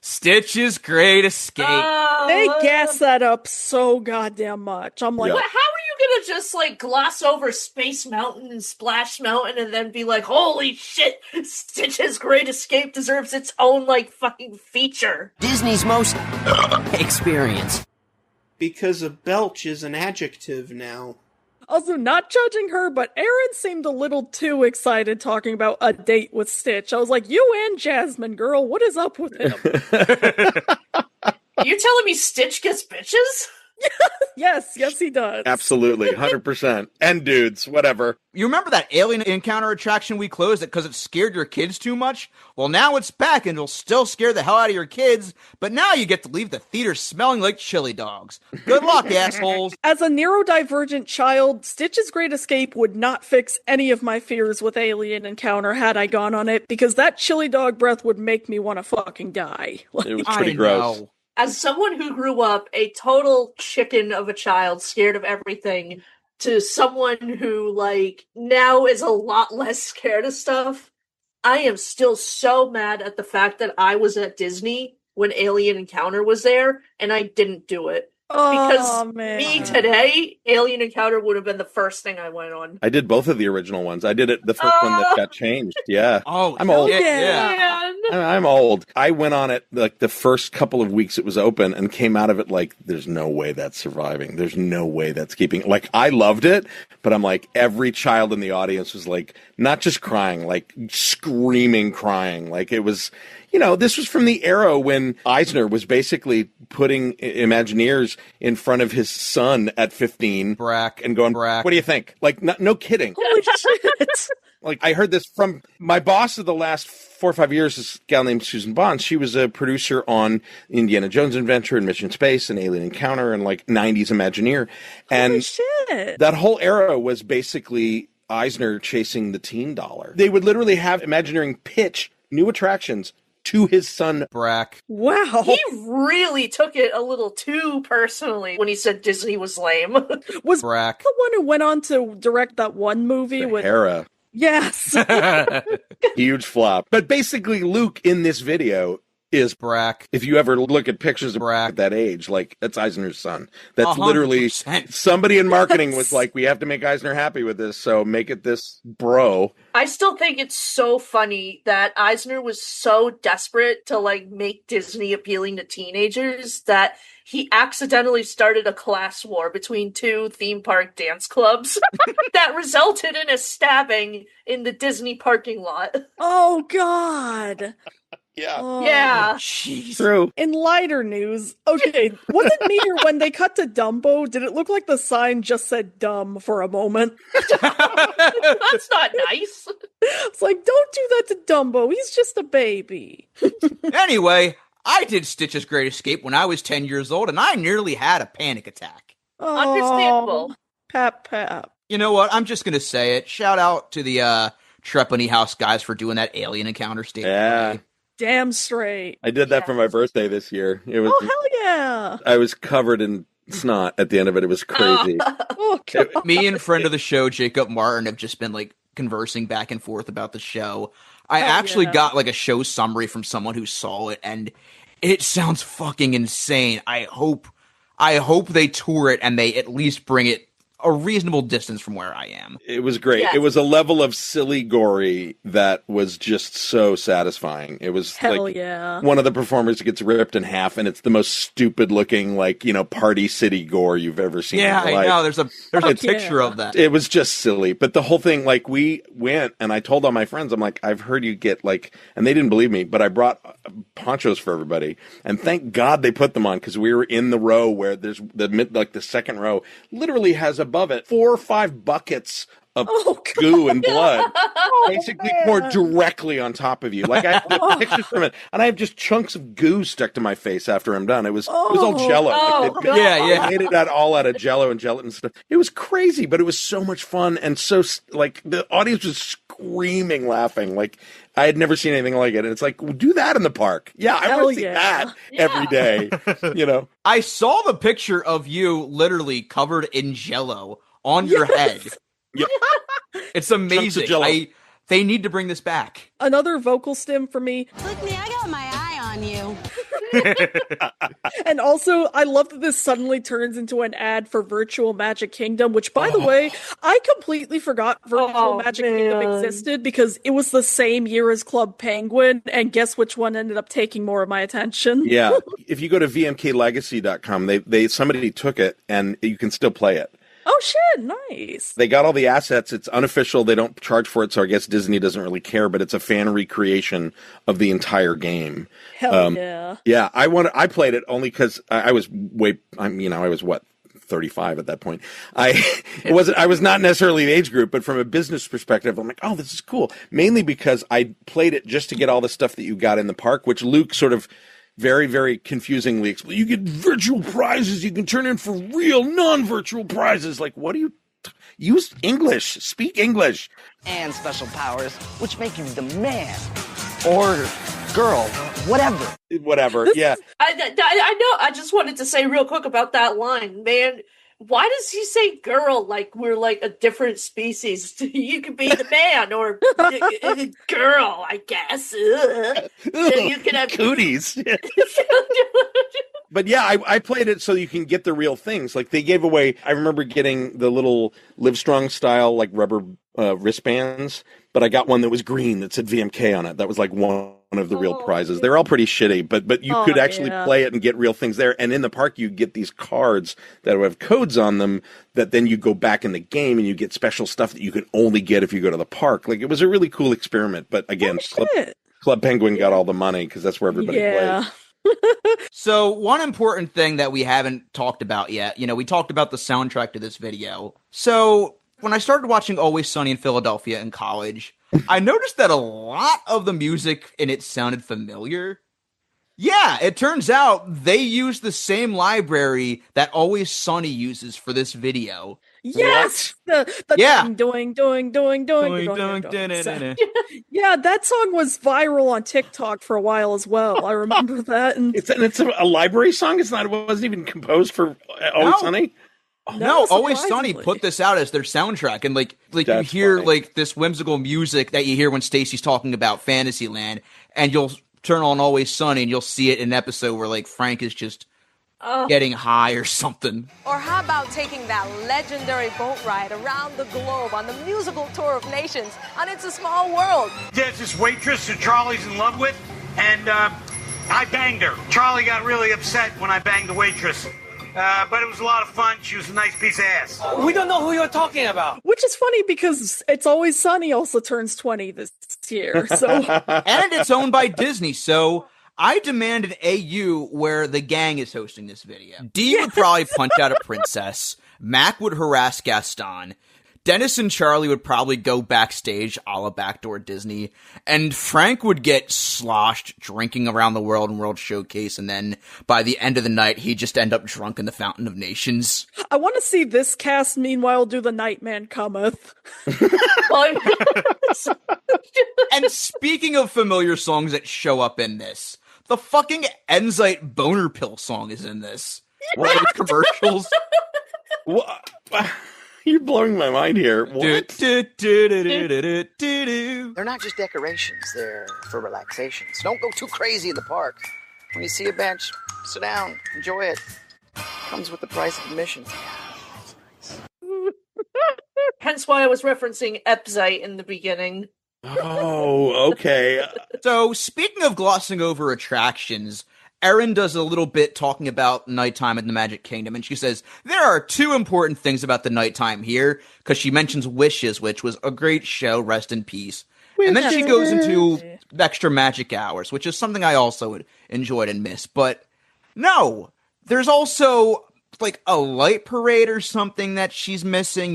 Stitch's Great Escape. They gas that up so goddamn much. I'm like, But how are you gonna just, like, gloss over Space Mountain and Splash Mountain and then be like, holy shit, Stitch's Great Escape deserves its own, like, fucking feature? Disney's most experience. Because a belch is an adjective now. also not judging her, but Aaron seemed a little too excited talking about a date with Stitch. I was like, you and Jasmine, girl, what is up with him? You telling me Stitch gets bitches? Yes, he does. Absolutely, 100%. And dudes, whatever. You remember that alien encounter attraction we closed because it scared your kids too much? Well, now it's back and it'll still scare the hell out of your kids, but now you get to leave the theater smelling like chili dogs. Good luck, assholes. As a neurodivergent child, Stitch's Great Escape would not fix any of my fears with Alien Encounter had I gone on it, because that chili dog breath would make me want to fucking die. It was pretty gross. Know. As someone who grew up a total chicken of a child, scared of everything, to someone who, like, now is a lot less scared of stuff, I am still so mad at the fact that I was at Disney when Alien Encounter was there, and I didn't do it. Because me today, Alien Encounter would have been the first thing I went on. I did both of the original ones. I did it the first one that got changed. Yeah. Oh, I'm old. Yeah. Man. I'm old. I went on it like the first couple of weeks it was open and came out of it like, there's no way that's surviving. There's no way that's keeping. Like, I loved it, but I'm like, every child in the audience was like, not just crying, like screaming, crying. Like it was, this was from the era when Eisner was basically putting Imagineers in front of his son at 15. Brack. And going, Brack. What do you think? Like, no kidding. Holy shit. Like, I heard this from my boss of the last 4 or 5 years, this gal named Susan Bond. She was a producer on Indiana Jones Adventure and Mission Space and Alien Encounter and like 90s Imagineer. And Holy shit. that whole era was basically Eisner chasing the teen dollar. They would literally have Imagineering pitch new attractions to his son Brack. Wow. He really took it a little too personally when he said Disney was lame. Was Brack. the one who went on to direct that one movie with Hera. Yes. Huge flop. But basically Luke in this video is Brack. If you ever look at pictures of Brack at that age, like that's Eisner's son. That's 100%. Literally somebody in marketing was like, we have to make Eisner happy with this, so make it this bro. I still think it's so funny that Eisner was so desperate to like make Disney appealing to teenagers that he accidentally started a class war between two theme park dance clubs that resulted in a stabbing in the Disney parking lot. Oh, God. Yeah. Oh, yeah. Jeez. True. In lighter news, okay, was it me or when they cut to Dumbo, did it look like the sign just said dumb for a moment? That's not nice. It's like, don't do that to Dumbo. He's just a baby. Anyway, I did Stitch's Great Escape when I was 10 years old, and I nearly had a panic attack. Understandable. Pap. You know what? I'm just going to say it. Shout out to the Trepanney House guys for doing that Alien Encounter stage. Yeah. Damn straight. I did that for my birthday this year. It was. Oh, hell yeah. I was covered in snot at the end of it. It was crazy. Oh, God. Me and friend of the show, Jacob Martin, have just been like conversing back and forth about the show. I actually got like a show summary from someone who saw it, and it sounds fucking insane. I hope they tour it and they at least bring it a reasonable distance from where I am. It was great. Yes. It was a level of silly gory that was just so satisfying. It was Hell like yeah. one of the performers gets ripped in half, and it's the most stupid looking, like, Party City gore you've ever seen. Yeah, in your I know. life. There's a picture of that. It was just silly. But the whole thing, like, we went and I told all my friends, I'm like, I've heard you get like, and they didn't believe me, but I brought ponchos for everybody. And thank God they put them on, because we were in the row where there's the second row literally has above it 4 or 5 buckets of goo and blood basically poured directly on top of you. Like, I have pictures from it, and I have just chunks of goo stuck to my face after I'm done. It was all Jello. Yeah. Made it all out of Jello and gelatin stuff. It was crazy, but it was so much fun, and so like the audience was screaming, laughing. Like, I had never seen anything like it, and it's like, well, do that in the park. Yeah, I want to see that every day. I saw the picture of you literally covered in Jello on your head. Yep. It's amazing. They need to bring this back. Another vocal stim for me. Look, me, I got my eye on you. And also, I love that this suddenly turns into an ad for Virtual Magic Kingdom, which, by the way, I completely forgot Virtual Magic Kingdom existed because it was the same year as Club Penguin, and guess which one ended up taking more of my attention? Yeah. If you go to vmklegacy.com, somebody took it, and you can still play it. Oh, shit, nice. They got all the assets. It's unofficial. They don't charge for it, so I guess Disney doesn't really care, but it's a fan recreation of the entire game. Hell yeah. Yeah, I played it only because I was I was what, 35 at that point. I was not necessarily the age group, but from a business perspective, I'm like, oh, this is cool. Mainly because I played it just to get all the stuff that you got in the park, which Luke sort of very, very confusingly explained. You get virtual prizes you can turn in for real non-virtual prizes. Like, what do you use English? Speak English. And special powers, which make you the man or girl, whatever. Yeah. I know. I just wanted to say real quick about that line, man. Why does he say girl like we're like a different species? You could be the man or girl, I guess. You can have cooties. But yeah, I played it so you can get the real things. Like, they gave away, I remember getting the little Livestrong style, like, rubber wristbands, but I got one that was green that said VMK on it. That was like one of the real prizes. They're all pretty shitty, but you could actually play it and get real things there. And in the park, you get these cards that have codes on them that then you go back in the game and you get special stuff that you can only get if you go to the park. Like, it was a really cool experiment. But again, Club Penguin got all the money because that's where everybody plays. So one important thing that we haven't talked about yet, we talked about the soundtrack to this video. So when I started watching Always Sunny in Philadelphia in college, I noticed that a lot of the music in it sounded familiar. Yeah, it turns out they used the same library that Always Sunny uses for this video. Yes! The doing. Yeah, that song was viral on TikTok for a while as well. I remember that. And it's a library song? It wasn't even composed for Always Sunny? No, Always Sunny put this out as their soundtrack, and like you hear like this whimsical music that you hear when Stacy's talking about Fantasyland, and you'll turn on Always Sunny and you'll see it in an episode where like Frank is just getting high or something. Or how about taking that legendary boat ride around the globe on the musical tour of nations on It's a Small World? There's this waitress that Charlie's in love with, and I banged her. Charlie got really upset when I banged the waitress. But it was a lot of fun. She was a nice piece of ass. We don't know who you're talking about. Which is funny because It's Always Sunny also turns 20 this year. So and it's owned by Disney, so I demand an AU where the gang is hosting this video. Dee would probably punch out a princess. Mac would harass Gaston. Dennis and Charlie would probably go backstage a la Backdoor Disney, and Frank would get sloshed drinking around the world and World Showcase, and then by the end of the night, he'd just end up drunk in the Fountain of Nations. I want to see this cast, meanwhile, do the Nightman Cometh. And speaking of familiar songs that show up in this, the fucking Enzyte Boner Pill song is in this. One of those commercials. What? You're blowing my mind here. What? They're not just decorations, they're for relaxation. So don't go too crazy in the park. When you see a bench, sit down, enjoy it. Comes with the price of admission. Hence why I was referencing Epzite in the beginning. Oh, okay. So, speaking of glossing over attractions, Erin does a little bit talking about nighttime in the Magic Kingdom, and she says, there are two important things about the nighttime here, because she mentions Wishes, which was a great show, rest in peace. And then she goes into extra magic hours, which is something I also enjoyed and missed. But no, there's also like a light parade or something that she's missing,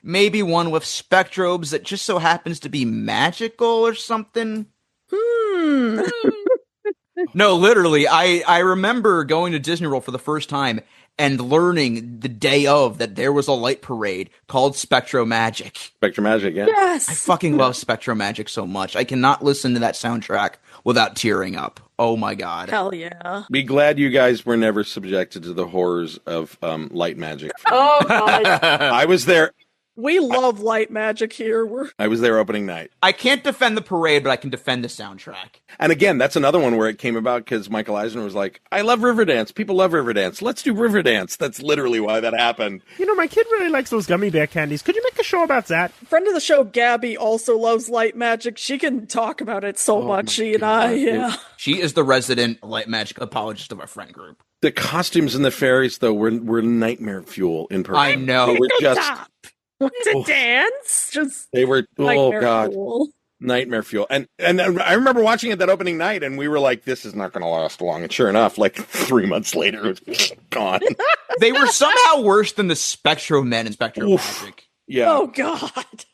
maybe one with spectrobes that just so happens to be magical or something. No, literally, I remember going to Disney World for the first time and learning the day of that there was a light parade called Spectro Magic. Spectro Magic, yeah. Yes! I fucking love Spectro Magic so much. I cannot listen to that soundtrack without tearing up. Oh my god. Hell yeah. Be glad you guys were never subjected to the horrors of light magic. Oh god. I was there. We love light magic here. I was there opening night. I can't defend the parade, but I can defend the soundtrack. And again, that's another one where it came about because Michael Eisner was like, I love Riverdance. People love Riverdance. Let's do Riverdance. That's literally why that happened. My kid really likes those gummy bear candies. Could you make a show about that? Friend of the show, Gabby, also loves light magic. She can talk about it so much. She and I, yeah. She is the resident light magic apologist of our friend group. The costumes in the fairies, though, were nightmare fuel in person. I know. They were just... To dance? Just they were nightmare fuel. Nightmare fuel. And I remember watching it that opening night and we were like, this is not going to last long. And sure enough, like 3 months later, it was gone. They were somehow worse than the Spectro Men in Spectro Magic. Yeah. Oh god.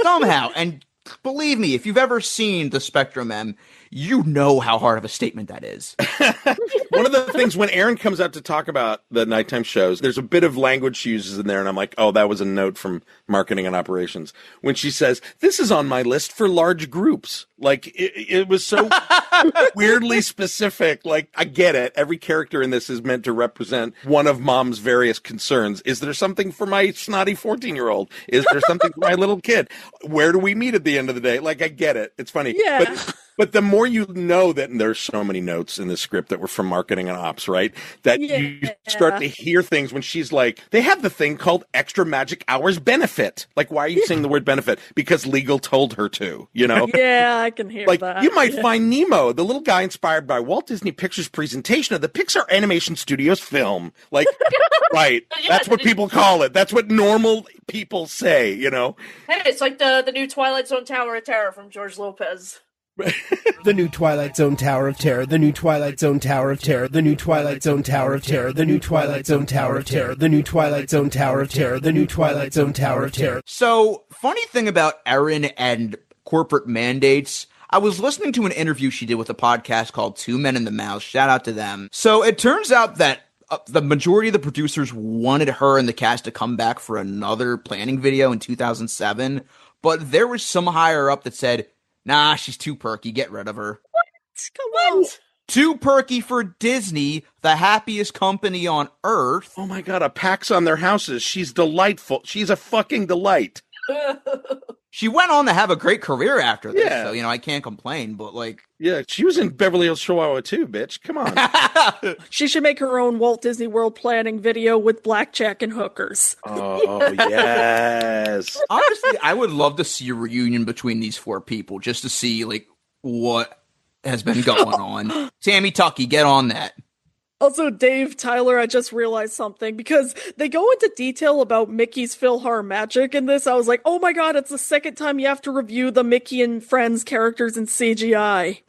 Somehow. And believe me, if you've ever seen the Spectrum M, you know how hard of a statement that is. One of the things when Erin comes out to talk about the nighttime shows, there's a bit of language she uses in there, and I'm like, oh, that was a note from marketing and operations. When she says, this is on my list for large groups. Like, it was so weirdly specific. Like, I get it. Every character in this is meant to represent one of mom's various concerns. Is there something for my snotty 14-year-old? Is there something for my little kid? Where do we meet at the end of the day? Like, I get it. It's funny. Yeah. But But the more you know that there's so many notes in the script that were from marketing and ops, right? That you start to hear things when she's like, they have the thing called extra magic hours benefit. Like, why are you saying the word benefit? Because legal told her to, you know? Yeah, I can hear like, that. You might find Nemo, the little guy inspired by Walt Disney Pictures' presentation of the Pixar Animation Studios film. Like, right. That's what people call it. That's what normal people say, you know? Hey, it's like the new Twilight Zone Tower of Terror from George Lopez. The new Twilight Zone Tower of Terror, the new Twilight Zone Tower of Terror, the new Twilight Zone Tower of Terror, the new Twilight Zone Tower of Terror, the new Twilight Zone Tower of Terror, the new Twilight Zone Tower of Terror. So, funny thing about Erin and corporate mandates, I was listening to an interview she did with a podcast called Two Men and the Mouse. Shout out to them. So, it turns out that the majority of the producers wanted her and the cast to come back for another planning video in 2007, but there was some higher up that said, nah, she's too perky. Get rid of her. What? Come on. Too perky for Disney, the happiest company on Earth. Oh my God, a PAX on their houses. She's delightful. She's a fucking delight. She went on to have a great career after this, Yeah. so, you know, I can't complain, but, like... Yeah, she was in Beverly Hills Chihuahua too, bitch. Come on. She should make her own Walt Disney World planning video with blackjack and hookers. Oh, yes. Honestly, I would love to see a reunion between these four people, just to see, like, what has been going on. Tammy Tucky, get on that. Also, Dave, Tyler, I just realized something, because they go into detail about Mickey's PhilharMagic in this. I was like, oh my god, it's the second time you have to review the Mickey and Friends characters in CGI.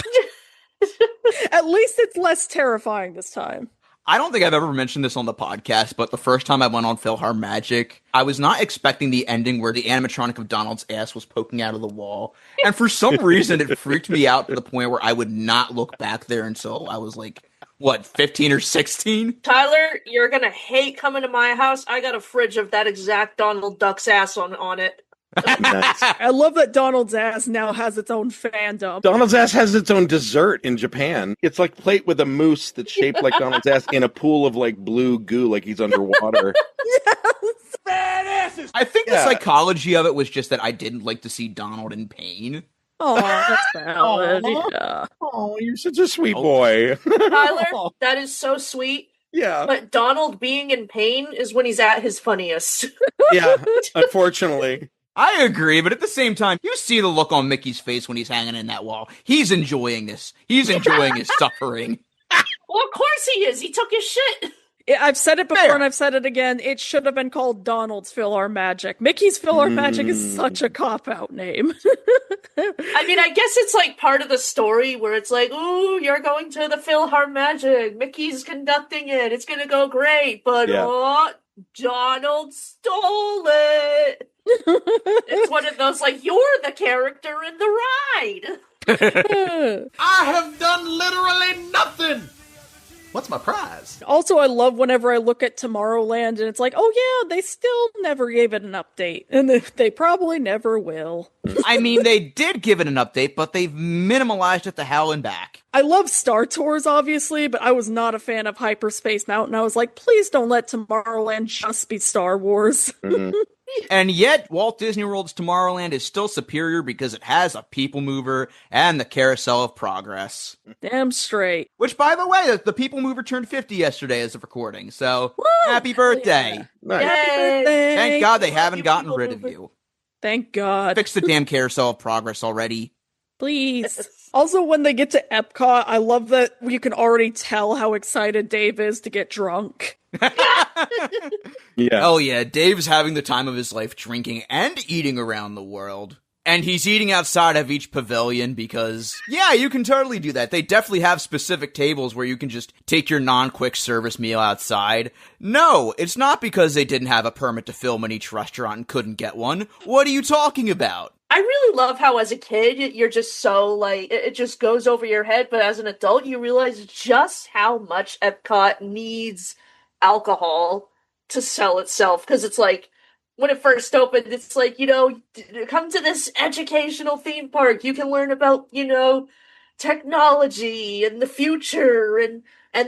At least it's less terrifying this time. I don't think I've ever mentioned this on the podcast, but the first time I went on PhilharMagic, I was not expecting the ending where the animatronic of Donald's ass was poking out of the wall. And for some reason, it freaked me out to the point where I would not look back there until I was like, what, 15 or 16? Tyler, you're gonna hate coming to my house. I got a fridge of that exact Donald Duck's ass on it. Nice. I love that Donald's ass now has its own fandom. Donald's ass has its own dessert in Japan. It's like plate with a moose that's shaped like Donald's ass in a pool of like blue goo, like he's underwater. Yes! I think the psychology of it was just that I didn't like to see Donald in pain. Oh, that's valid. Aw. Yeah. Oh, you're such a sweet boy. Tyler, that is so sweet. Yeah. But Donald being in pain is when he's at his funniest. Yeah, unfortunately. I agree, but at the same time, you see the look on Mickey's face when he's hanging in that wall. He's enjoying this. He's enjoying his suffering. Well, of course he is. He took his shit. Yeah, I've said it before and I've said it again. It should have been called Donald's PhilharMagic. Mickey's PhilharMagic is such a cop-out name. I mean, I guess it's like part of the story where it's like, ooh, you're going to the PhilharMagic. Mickey's conducting it. It's going to go great. But, Donald stole it. It's one of those, like, you're the character in the ride. I have done literally nothing. What's my prize? Also, I love whenever I look at Tomorrowland and it's like, oh yeah, they still never gave it an update. And they probably never will. I mean, they did give it an update, but they've minimalized it to hell and back. I love Star Tours, obviously, but I was not a fan of Hyperspace Mountain. I was like, please don't let Tomorrowland just be Star Wars. Mm-hmm. And yet, Walt Disney World's Tomorrowland is still superior because it has a people mover and the Carousel of Progress. Damn straight. Which, by the way, the people mover turned 50 yesterday as of recording, so happy birthday. Yeah. Nice. Happy birthday. Thank God they haven't gotten rid of you. Thank God. Fix the damn Carousel of Progress already. Please. Also, when they get to Epcot, I love that you can already tell how excited Dave is to get drunk. Yeah. Oh yeah, Dave's having the time of his life drinking and eating around the world. And he's eating outside of each pavilion because, yeah, you can totally do that. They definitely have specific tables where you can just take your non-quick service meal outside. No, it's not because they didn't have a permit to film in each restaurant and couldn't get one. What are you talking about? I really love how as a kid, you're just so, like, it just goes over your head, but as an adult, you realize just how much Epcot needs alcohol to sell itself. Because it's like, when it first opened, it's like, you know, come to this educational theme park. You can learn about, you know, technology and the future and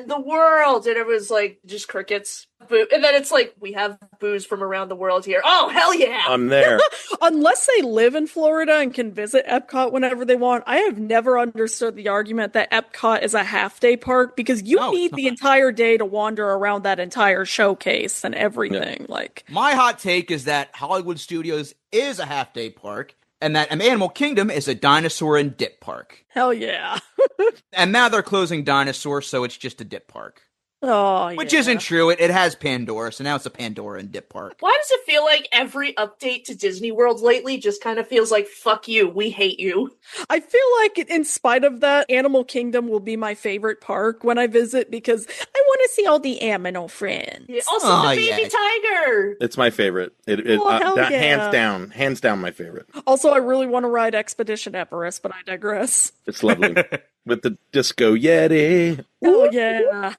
the world, and everyone's like, just crickets. And then it's like, we have booze from around the world here. Oh, hell yeah! I'm there. Unless they live in Florida and can visit Epcot whenever they want, I have never understood the argument that Epcot is a half-day park, because you need the entire day to wander around that entire showcase and everything. Like, my hot take is that Hollywood Studios is a half-day park, and that Animal Kingdom is a dinosaur and dip park. Hell yeah. And now they're closing Dinosaur, so it's just a dip park. Oh, Which isn't true. It has Pandora, so now it's a Pandora and dip park. Why does it feel like every update to Disney World lately just kind of feels like, fuck you, we hate you? I feel like, in spite of that, Animal Kingdom will be my favorite park when I visit, because I want to see all the animal friends. Yeah, also, the baby tiger! It's my favorite. Hands down my favorite. Also, I really want to ride Expedition Everest, but I digress. It's lovely. With the Disco Yeti. Oh, yeah.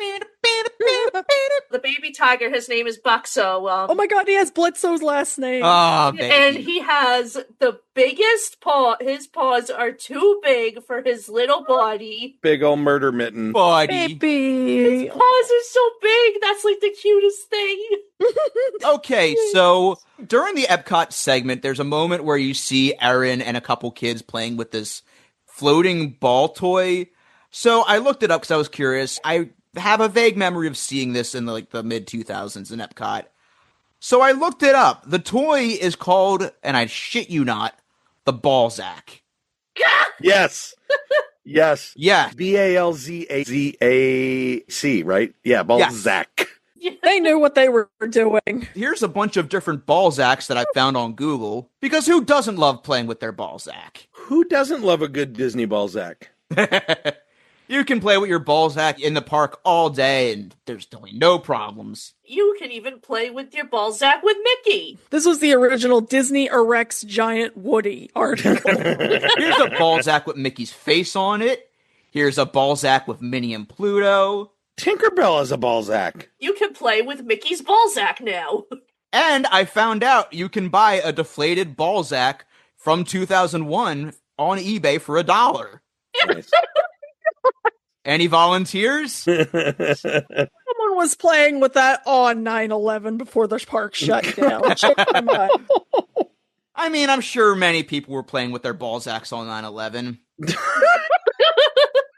The baby tiger, his name is Buxo. Oh my god, he has Blitzo's last name. Oh, baby. And he has the biggest paw. His paws are too big for his little body. Big ol' murder mitten. Buddy. Baby. His paws are so big. That's like the cutest thing. Okay, so during the Epcot segment, there's a moment where you see Erin and a couple kids playing with this floating ball toy. So I looked it up because I was curious. I have a vague memory of seeing this in the mid-2000s in Epcot. So I looked it up. The toy is called, and I shit you not, the Balzac. Yes. Yes. Yeah. Balzac, right? Yeah, Balzac. Yes. They knew what they were doing. Here's a bunch of different Balzacs that I found on Google, because who doesn't love playing with their Balzac? Who doesn't love a good Disney Balzac? You can play with your Balzac in the park all day, and there's really no problems. You can even play with your Balzac with Mickey. This was the original Disney Erects Giant Woody article. Here's a Balzac with Mickey's face on it. Here's a Balzac with Minnie and Pluto. Tinkerbell is a Balzac. You can play with Mickey's Balzac now. And I found out you can buy a deflated Balzac from 2001 on eBay for $1. Nice. Any volunteers? Someone was playing with that on 9/11 before the park shut down. Check my mind. I mean, I'm sure many people were playing with their Balzacs on 9/11.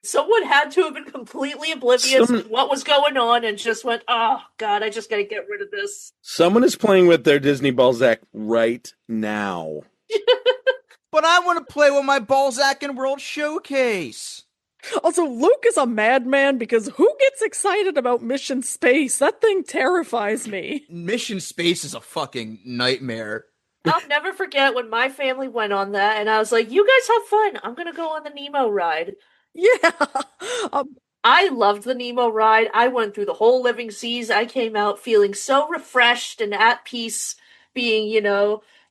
Someone had to have been completely oblivious to what was going on and just went, oh, God, I just gotta get rid of this. Someone is playing with their Disney Balzac right now. But I want to play with my Balzac in World Showcase. Also, Luke is a madman, because who gets excited about Mission Space? That thing terrifies me. Mission Space is a fucking nightmare. I'll never forget when my family went on that, and I was like, you guys have fun. I'm gonna go on the Nemo ride. Yeah. I loved the Nemo ride. I went through the whole living seas. I came out feeling so refreshed and at peace, being,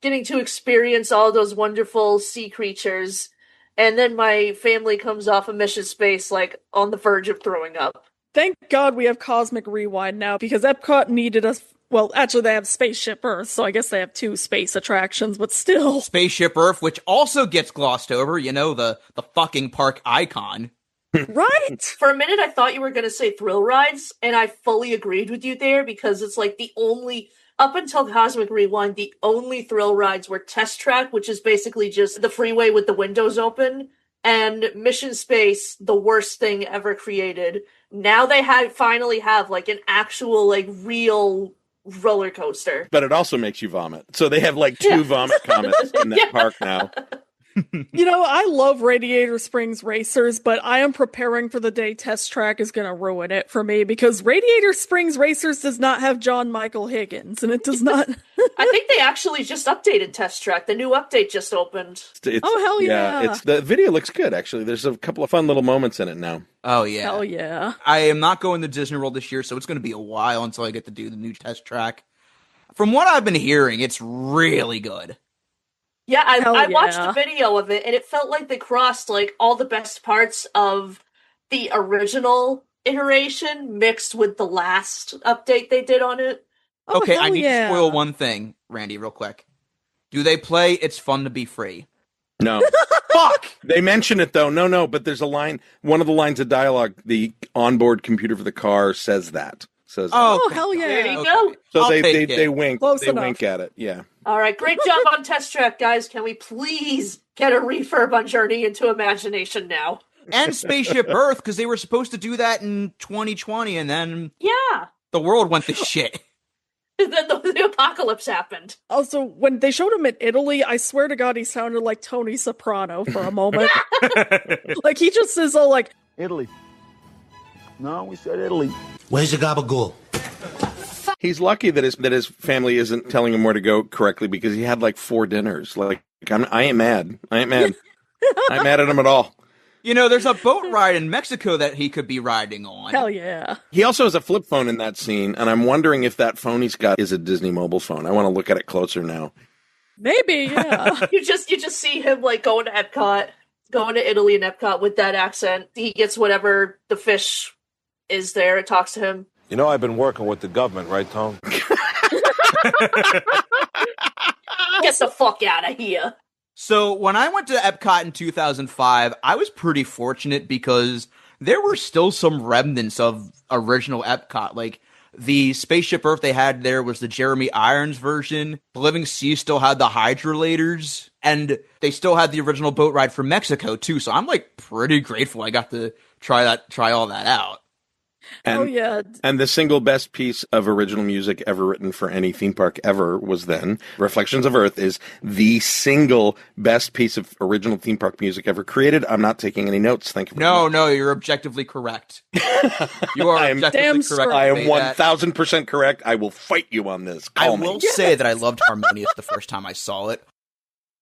getting to experience all those wonderful sea creatures. And then my family comes off of Mission Space, on the verge of throwing up. Thank God we have Cosmic Rewind now, because Epcot needed us. Well, actually, they have Spaceship Earth, so I guess they have 2 space attractions, but still. Spaceship Earth, which also gets glossed over, the fucking park icon. Right? For a minute, I thought you were going to say thrill rides, and I fully agreed with you there, because it's the only... Up until Cosmic Rewind, the only thrill rides were Test Track, which is basically just the freeway with the windows open, and Mission Space, the worst thing ever created. Now they finally have an actual real roller coaster. But it also makes you vomit. So they have 2 vomit comets in that park now. I love Radiator Springs Racers, but I am preparing for the day Test Track is going to ruin it for me, because Radiator Springs Racers does not have John Michael Higgins, and it does not. I think they actually just updated Test Track. The new update just opened. Oh, hell yeah. The video looks good, actually. There's a couple of fun little moments in it now. Oh, yeah. Hell yeah. I am not going to Disney World this year, so it's going to be a while until I get to do the new Test Track. From what I've been hearing, it's really good. Yeah, I watched a video of it, and it felt like they crossed, all the best parts of the original iteration mixed with the last update they did on it. Okay, I need to spoil one thing, Randy, real quick. Do they play It's Fun to Be Free? No. Fuck! They mention it, though. No, but there's a line, one of the lines of dialogue, the onboard computer for the car says that. Oh, hell yeah. There you go. So I'll they take it. wink. Close They enough. wink at it, yeah. All right, great job on Test Track, guys. Can we please get a refurb on Journey into Imagination now? And Spaceship Earth, because they were supposed to do that in 2020, and then Yeah. the world went to shit. Then the apocalypse happened. Also, when they showed him in Italy, I swear to God, he sounded like Tony Soprano for a moment. Like, he just is all like, Italy. No, we said Italy. Where's the gabagool? He's lucky that his family isn't telling him where to go correctly because he had like 4 dinners. Like, I ain't mad. I ain't mad at him at all. You know, there's a boat ride in Mexico that he could be riding on. hell yeah. He also has a flip phone in that scene, and I'm wondering if that phone he's got is a Disney mobile phone. I want to look at it closer now. Maybe, yeah. You just see him like going to Epcot, going to Italy and Epcot with that accent. He gets whatever the fish is there. It talks to him. You know, I've been working with the government, right, Tom? Get the fuck out of here. So when I went to Epcot in 2005, I was pretty fortunate because there were still some remnants of original Epcot. Like the Spaceship Earth they had there was the Jeremy Irons version. The Living Sea still had the Hydrolators, and they still had the original boat ride from Mexico too. So I'm like pretty grateful I got to try all that out. And, Oh, yeah. And the single best piece of original music ever written for any theme park ever was then. Reflections of Earth is the single best piece of original theme park music ever created. I'm not taking any notes. Thank you. No, you're objectively correct. You are objectively correct. I am 1,000% correct. I will fight you on this. Call me. I will say that I loved Harmonious the first time I saw it.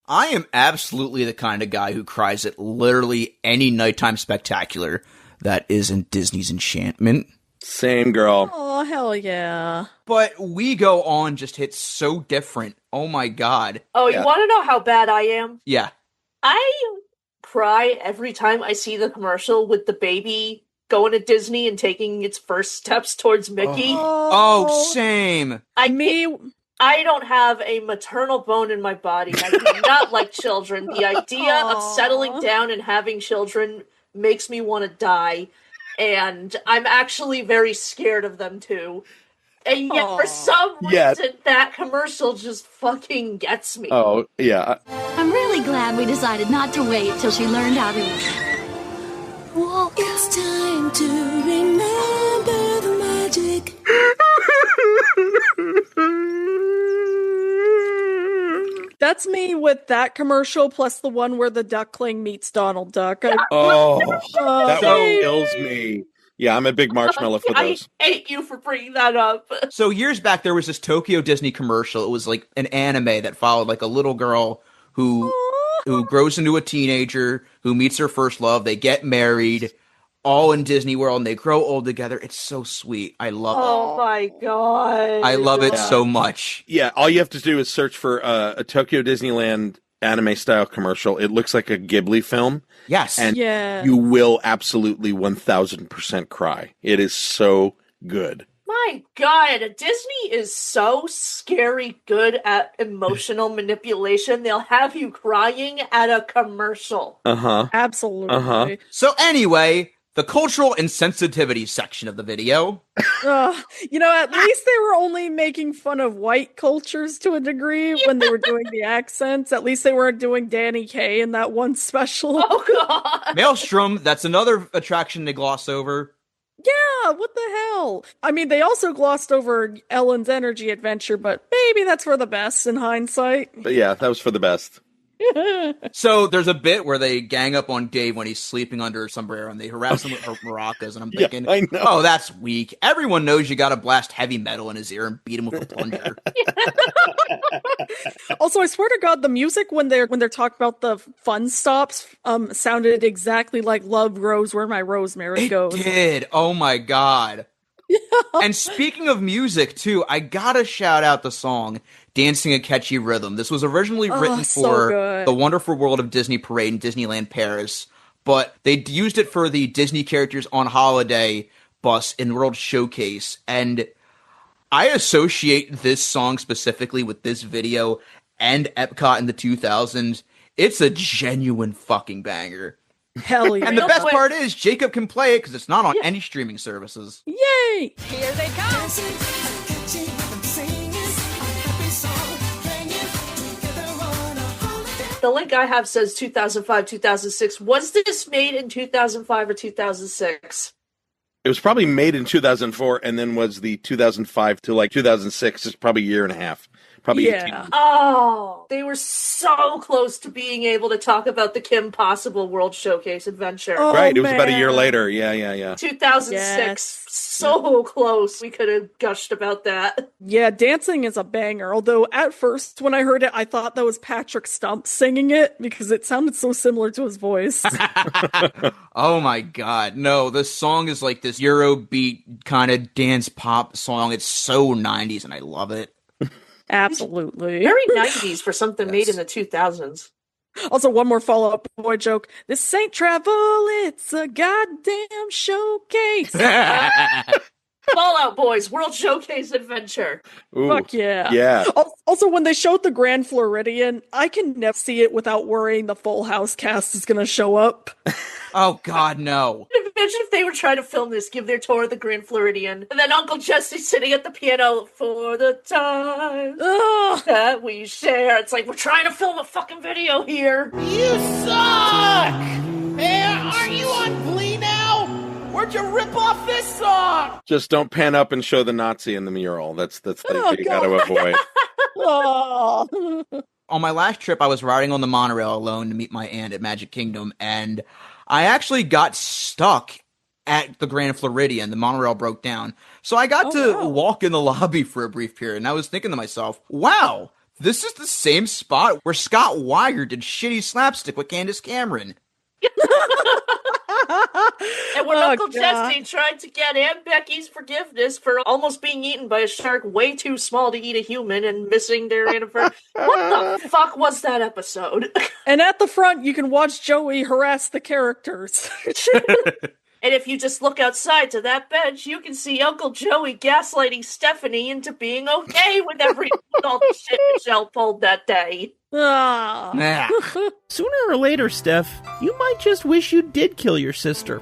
I am absolutely the kind of guy who cries at literally any nighttime spectacular that isn't Disney's Enchantment. Same, girl. Oh, hell yeah. But We Go On just hits so different. Oh my god. Oh, you want to know how bad I am? Yeah. I cry every time I see the commercial with the baby going to Disney and taking its first steps towards Mickey. Oh, same. I don't have a maternal bone in my body. I do not like children. The idea of settling down and having children makes me want to die, and I'm actually very scared of them too. And yet, for some reason, that commercial just fucking gets me. Oh, yeah. I'm really glad we decided not to wait till she learned how to walk. It's time to remember the magic. That's me with that commercial plus the one where the duckling meets Donald Duck. That one kills me. Yeah, I'm a big marshmallow for those. I hate you for bringing that up. So years back, there was this Tokyo Disney commercial. It was like an anime that followed like a little girl who grows into a teenager, who meets her first love. They get married, all in Disney World, and they grow old together. It's so sweet. I love it. Oh my god. I love it so much. Yeah, all you have to do is search for a Tokyo Disneyland anime-style commercial. It looks like a Ghibli film. Yes. And you will absolutely 1,000% cry. It is so good. My god, Disney is so scary good at emotional manipulation. They'll have you crying at a commercial. Absolutely. So anyway, the cultural insensitivity section of the video. You know, at least they were only making fun of white cultures to a degree when they were doing the accents. At least they weren't doing Danny Kaye in that one special. Oh god. Maelstrom, that's another attraction they gloss over. Yeah, what the hell? I mean, they also glossed over Ellen's Energy Adventure, but maybe that's for the best in hindsight. But yeah, that was for the best. So there's a bit where they gang up on Dave when he's sleeping under a sombrero and they harass him with maracas, and I'm thinking, I know. Oh, that's weak. Everyone knows you gotta blast heavy metal in his ear and beat him with a plunger. Also, I swear to God, the music when they're talking about the fun stops sounded exactly like Love Grows Where My Rosemary Goes. It did. Oh my god. And speaking of music, too, I gotta shout out the song Dancing a Catchy Rhythm. This was originally written for The Wonderful World of Disney Parade in Disneyland Paris, but they used it for the Disney Characters on Holiday bus in World Showcase, and I associate this song specifically with this video and Epcot in the 2000s It's a genuine fucking banger. Hell yeah. And the best part is Jacob can play it because it's not on any streaming services. Yay! Here they come. The link I have says 2005, 2006. Was this made in 2005 or 2006? It was probably made in 2004 and then was the 2005 to like 2006. It's probably a year and a half. Probably 18. Oh, they were so close to being able to talk about the Kim Possible World Showcase adventure. Oh, right, it was about a year later. Yeah. 2006. Yes. So close. We could have gushed about that. Yeah, dancing is a banger. Although at first, when I heard it, I thought that was Patrick Stump singing it because it sounded so similar to his voice. Oh my god. No, this song is like this Eurobeat kind of dance pop song. It's so 90s and I love it. Absolutely. Very 90s for something made in the 2000s. Also, one more follow-up boy joke. This ain't travel, it's a goddamn showcase. Fallout Boys World Showcase Adventure. Ooh, Fuck yeah. Yeah. Also, when they showed the Grand Floridian, I can never see it without worrying the Full House cast is going to show up. Oh god, no. Imagine if they were trying to film this, give their tour of the Grand Floridian, and then Uncle Jesse sitting at the piano for the time that we share. It's like, we're trying to film a fucking video here. You suck! Man, aren't you on Glee now? Where'd you rip off this song? Just don't pan up and show the Nazi in the mural. That's the thing you got to avoid. Oh. On my last trip, I was riding on the monorail alone to meet my aunt at Magic Kingdom, and I actually got stuck at the Grand Floridian. The monorail broke down. So I got to walk in the lobby for a brief period, and I was thinking to myself, wow, this is the same spot where Scott Weiger did shitty slapstick with Candace Cameron. And when Uncle Jesse tried to get Aunt Becky's forgiveness for almost being eaten by a shark way too small to eat a human and missing their anniversary. What the fuck was that episode? And at the front, you can watch Joey harass the characters. And if you just look outside to that bench, you can see Uncle Joey gaslighting Stephanie into being okay with all the shit Michelle pulled that day. Sooner or later, Steph, you might just wish you did kill your sister.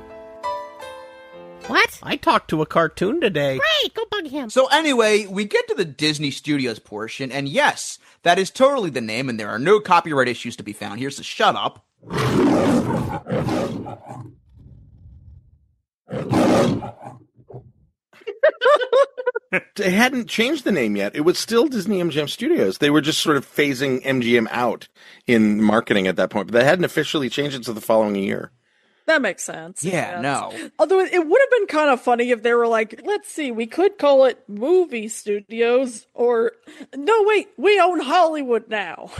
What? I talked to a cartoon today. Great, go bug him. So anyway, we get to the Disney Studios portion, and yes, that is totally the name, and there are no copyright issues to be found. Here's the shut up. They hadn't changed the name yet. It was still Disney MGM Studios. They were just sort of phasing MGM out in marketing at that point, but they hadn't officially changed it until the following year. That makes sense. Yeah, no. Although it would have been kind of funny if they were like, let's see, we could call it Movie Studios, or no, wait, we own Hollywood now.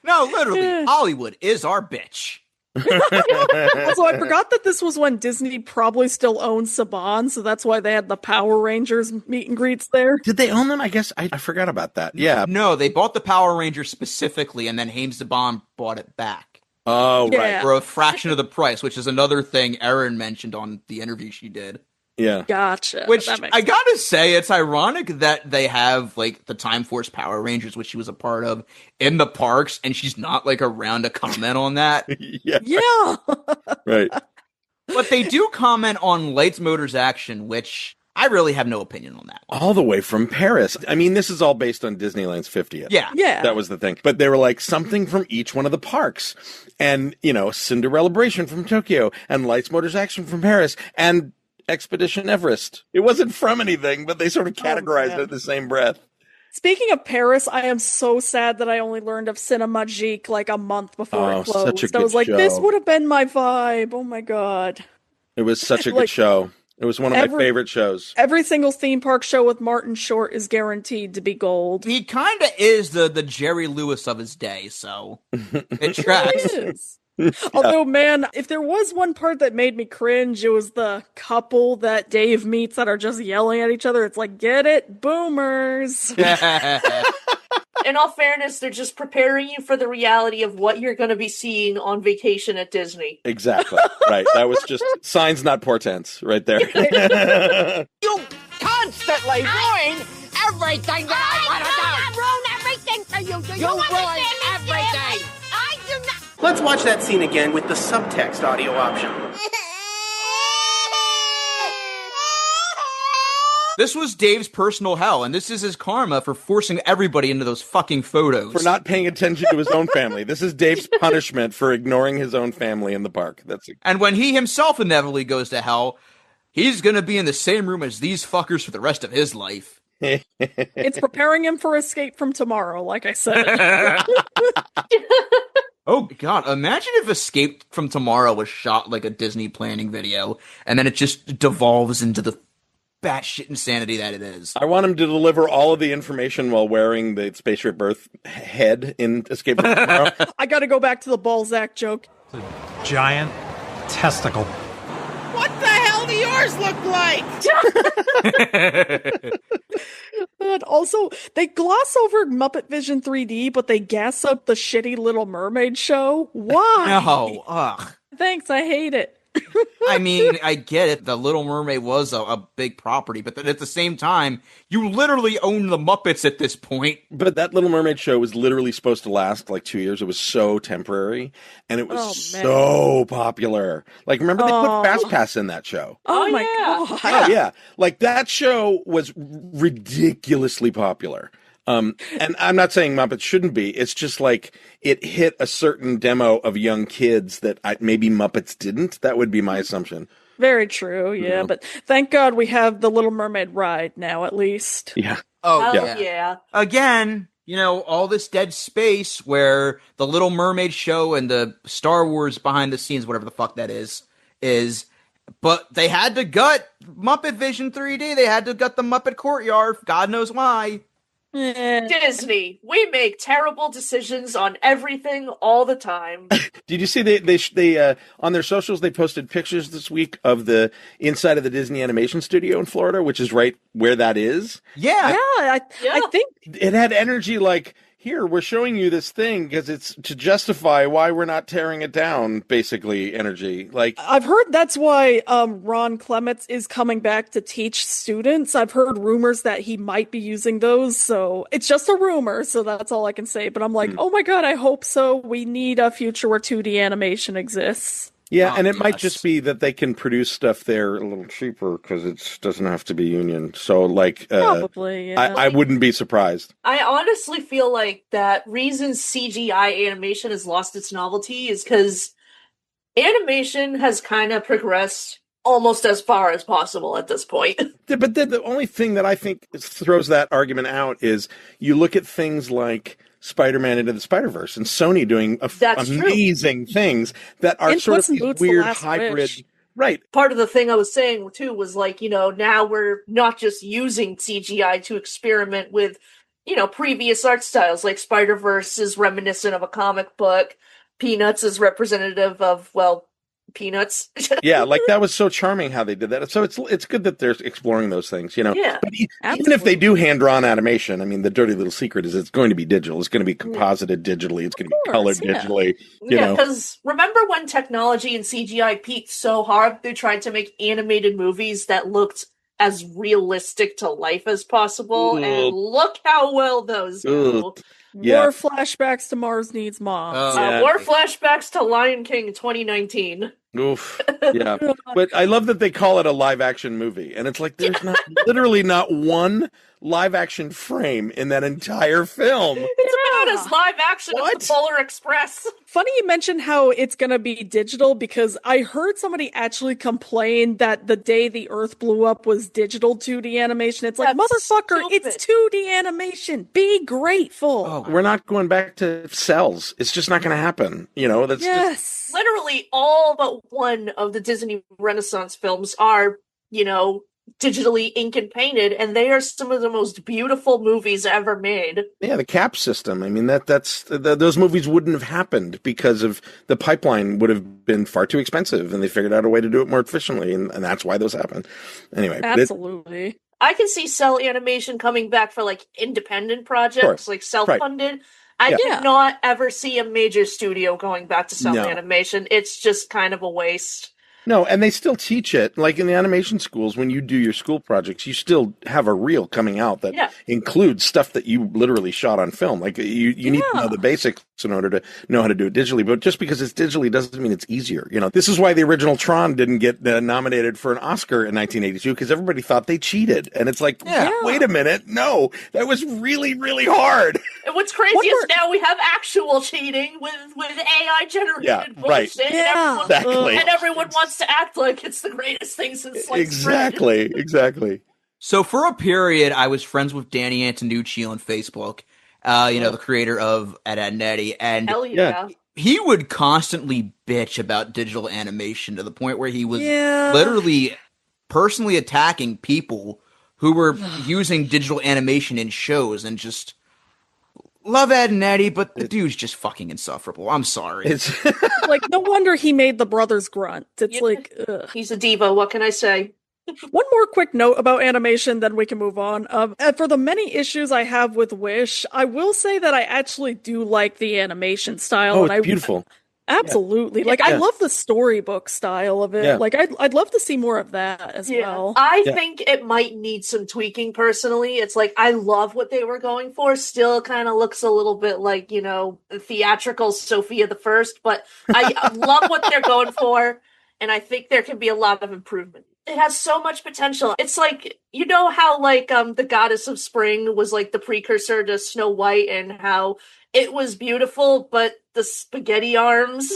No, literally, Hollywood is our bitch. Also, I forgot that this was when Disney probably still owned Saban, so that's why they had the Power Rangers meet and greets there. Did they own them? I guess I forgot about that. Yeah. No, they bought the Power Rangers specifically, and then Hames Saban bought it back. Oh, right. For a fraction of the price, which is another thing Erin mentioned on the interview she did. Yeah. Gotcha. Which, I gotta say, it's ironic that they have, like, the Time Force Power Rangers, which she was a part of, in the parks, and she's not, like, around to comment on that. Yeah. Right. But they do comment on Lights, Motors, Action, which I really have no opinion on that one. All the way from Paris. I mean, this is all based on Disneyland's 50th. Yeah. Yeah. That was the thing. But they were like, something from each one of the parks. And, you know, Cinderellabration from Tokyo, and Lights, Motors, Action from Paris, and Expedition Everest. It wasn't from anything, but they sort of categorized it in the same breath. Speaking of Paris, I am so sad that I only learned of Cinema Magique like a month before it closed. Such a good I was like, show. this would have been my vibe. Oh my god. It was such a good show. It was one of my favorite shows. Every single theme park show with Martin Short is guaranteed to be gold. He kind of is the Jerry Lewis of his day, so it tracks. Although, man, if there was one part that made me cringe, it was the couple that Dave meets that are just yelling at each other. It's like, get it? Boomers. In all fairness, they're just preparing you for the reality of what you're going to be seeing on vacation at Disney. Exactly. Right. That was just signs, not portents, right there. You constantly ruin everything that I want to do. ruin everything for you. Do you ruin understand this, everything. Let's watch that scene again with the subtext audio option. This was Dave's personal hell, and this is his karma for forcing everybody into those fucking photos. For not paying attention to his own family. This is Dave's punishment for ignoring his own family in the park. That's it. And when he himself inevitably goes to hell, he's going to be in the same room as these fuckers for the rest of his life. It's preparing him for escape from tomorrow, like I said. Oh, God. Imagine if Escape from Tomorrow was shot like a Disney planning video, and then it just devolves into the batshit insanity that it is. I want him to deliver all of the information while wearing the Spaceship Earth head in Escape from Tomorrow. I gotta go back to the Balzac joke. It's a giant testicle. What the hell do yours look like? But also, they gloss over Muppet Vision 3D, but they gas up the shitty Little Mermaid show. Why? No, ugh. Thanks, I hate it. I mean, I get it. The Little Mermaid was a big property, but then at the same time, you literally own the Muppets at this point. But that Little Mermaid show was literally supposed to last like 2 years. It was so temporary, and it was so popular. Like, remember they put Fast Pass in that show? Oh my God. Oh, yeah. Like, that show was ridiculously popular. And I'm not saying Muppets shouldn't be. It's just like it hit a certain demo of young kids that maybe Muppets didn't. That would be my assumption. Very true, yeah. But thank God we have the Little Mermaid ride now, at least. Yeah. Oh, yeah. Again, all this dead space where the Little Mermaid show and the Star Wars behind the scenes, whatever the fuck that is, but they had to gut Muppet Vision 3D. They had to gut the Muppet Courtyard. God knows why. Disney, we make terrible decisions on everything all the time. Did you see they on their socials they posted pictures this week of the inside of the Disney Animation Studio in Florida, which is right where that is? Yeah. I think it had energy like, here, we're showing you this thing because it's to justify why we're not tearing it down, basically, energy. Like, I've heard that's why Ron Clements is coming back to teach students. I've heard rumors that he might be using those, so it's just a rumor, so that's all I can say. But I'm like, oh my God, I hope so. We need a future where 2D animation exists. Yeah, and it might just be that they can produce stuff there a little cheaper because it doesn't have to be union. So, like, probably, yeah. I wouldn't be surprised. I honestly feel like that reason CGI animation has lost its novelty is because animation has kind of progressed almost as far as possible at this point. But the only thing that I think throws that argument out is you look at things like Spider-Man Into the Spider-Verse and Sony doing amazing things that are sort of these weird hybrid. Right. Part of the thing I was saying too was like, now we're not just using CGI to experiment with, previous art styles. Like Spider-Verse is reminiscent of a comic book. Peanuts is representative of, Peanuts. Yeah, like that was so charming how they did that. So it's good that they're exploring those things, Yeah, but even if they do hand-drawn animation, I mean, the dirty little secret is it's going to be digital. It's going to be composited digitally. It's going to be colored digitally. Yeah, because remember when technology and CGI peaked so hard, they tried to make animated movies that looked as realistic to life as possible, and look how well those go. Yeah. More flashbacks to Mars Needs Moms. More flashbacks to Lion King 2019. Oof. Yeah. But I love that they call it a live action movie. And it's like there's literally not one live action frame in that entire film. It's about as live action as the Polar Express. Funny you mentioned how it's going to be digital because I heard somebody actually complain that the day the Earth blew up was digital 2D animation. It's like, motherfucker, it's 2D animation. Be grateful. We're not going back to cells. It's just not going to happen. That's just... Literally all but one of the Disney Renaissance films are, digitally ink and painted, and they are some of the most beautiful movies ever made. Yeah, the cap system. I mean, those movies wouldn't have happened because of the pipeline would have been far too expensive, and they figured out a way to do it more efficiently, and that's why those happened. Anyway, absolutely. I can see cell animation coming back for like independent projects, like self-funded. Right. I cannot ever see a major studio going back to cell animation. It's just kind of a waste. No, and they still teach it. Like in the animation schools, when you do your school projects, you still have a reel coming out that includes stuff that you literally shot on film. Like you need to know the basics in order to know how to do it digitally. But just because it's digitally doesn't mean it's easier. You know, this is why the original Tron didn't get nominated for an Oscar in 1982, because everybody thought they cheated. And it's like, wait a minute. No, that was really, really hard. And what's crazy is now we have actual cheating with AI generated bullshit. And everyone wants to act like it's the greatest thing since sliced bread. Exactly. So for a period, I was friends with Danny Antonucci on Facebook, the creator of Ed Nettie, and Hell yeah. He would constantly bitch about digital animation to the point where he was literally personally attacking people who were using digital animation in shows, and just love Ed and Eddie, but the dude's just fucking insufferable. I'm sorry. It's like, no wonder he made the brothers grunt. It's like, ugh. He's a diva. What can I say? One more quick note about animation, then we can move on. For the many issues I have with Wish, I will say that I actually do like the animation style. Oh, it's beautiful. Absolutely. Like, I love the storybook style of it. Yeah. Like, I'd love to see more of that as well. I think it might need some tweaking personally. It's like, I love what they were going for. Still kind of looks a little bit like, theatrical Sophia the First, but I love what they're going for. And I think there can be a lot of improvement. It has so much potential. It's like, how the Goddess of Spring was like the precursor to Snow White, and how it was beautiful, but the spaghetti arms.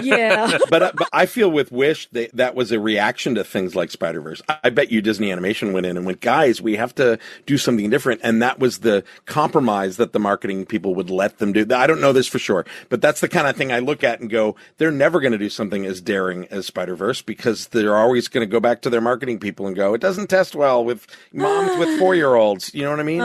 Yeah. But I feel with Wish, that was a reaction to things like Spider-Verse. I bet you Disney Animation went in and went, guys, we have to do something different. And that was the compromise that the marketing people would let them do. I don't know this for sure, but that's the kind of thing I look at and go, they're never going to do something as daring as Spider-Verse, because they're always going to go back to their marketing people and go, it doesn't test well with moms with 4-year-olds. You know what I mean?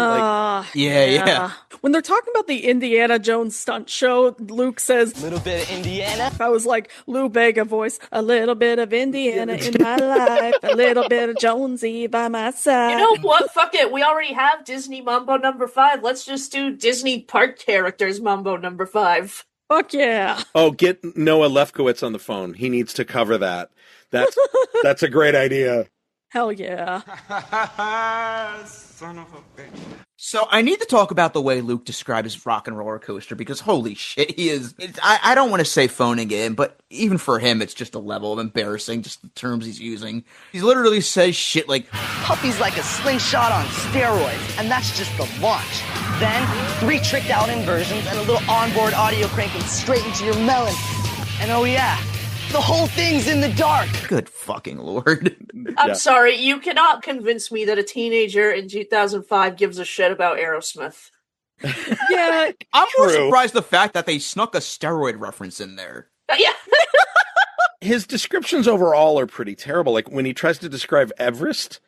Yeah. When they're talking about the Indiana Jones stunt show, Luke says, little bit of Indiana. I was like, Lou Bega voice, a little bit of Indiana in my life, a little bit of Jonesy by my side. You know what? Fuck it. We already have Disney Mambo number 5. Let's just do Disney Park Characters Mambo number 5. Fuck yeah. Oh, get Noah Lefkowitz on the phone. He needs to cover that. That's a great idea. Hell yeah. Son of a bitch. So I need to talk about the way Luke described his rock and roller coaster, because holy shit, he is. I don't want to say phoning it in, but even for him, it's just a level of embarrassing, just the terms he's using. He literally says shit like, Puppy's like a slingshot on steroids, and that's just the launch. Then, 3 tricked out inversions and a little onboard audio cranking straight into your melon. And oh yeah, the whole thing's in the dark. Good fucking lord. I'm sorry, you cannot convince me that a teenager in 2005 gives a shit about Aerosmith. Yeah, I'm more surprised the fact that they snuck a steroid reference in there. Yeah. His descriptions overall are pretty terrible. Like when he tries to describe Everest,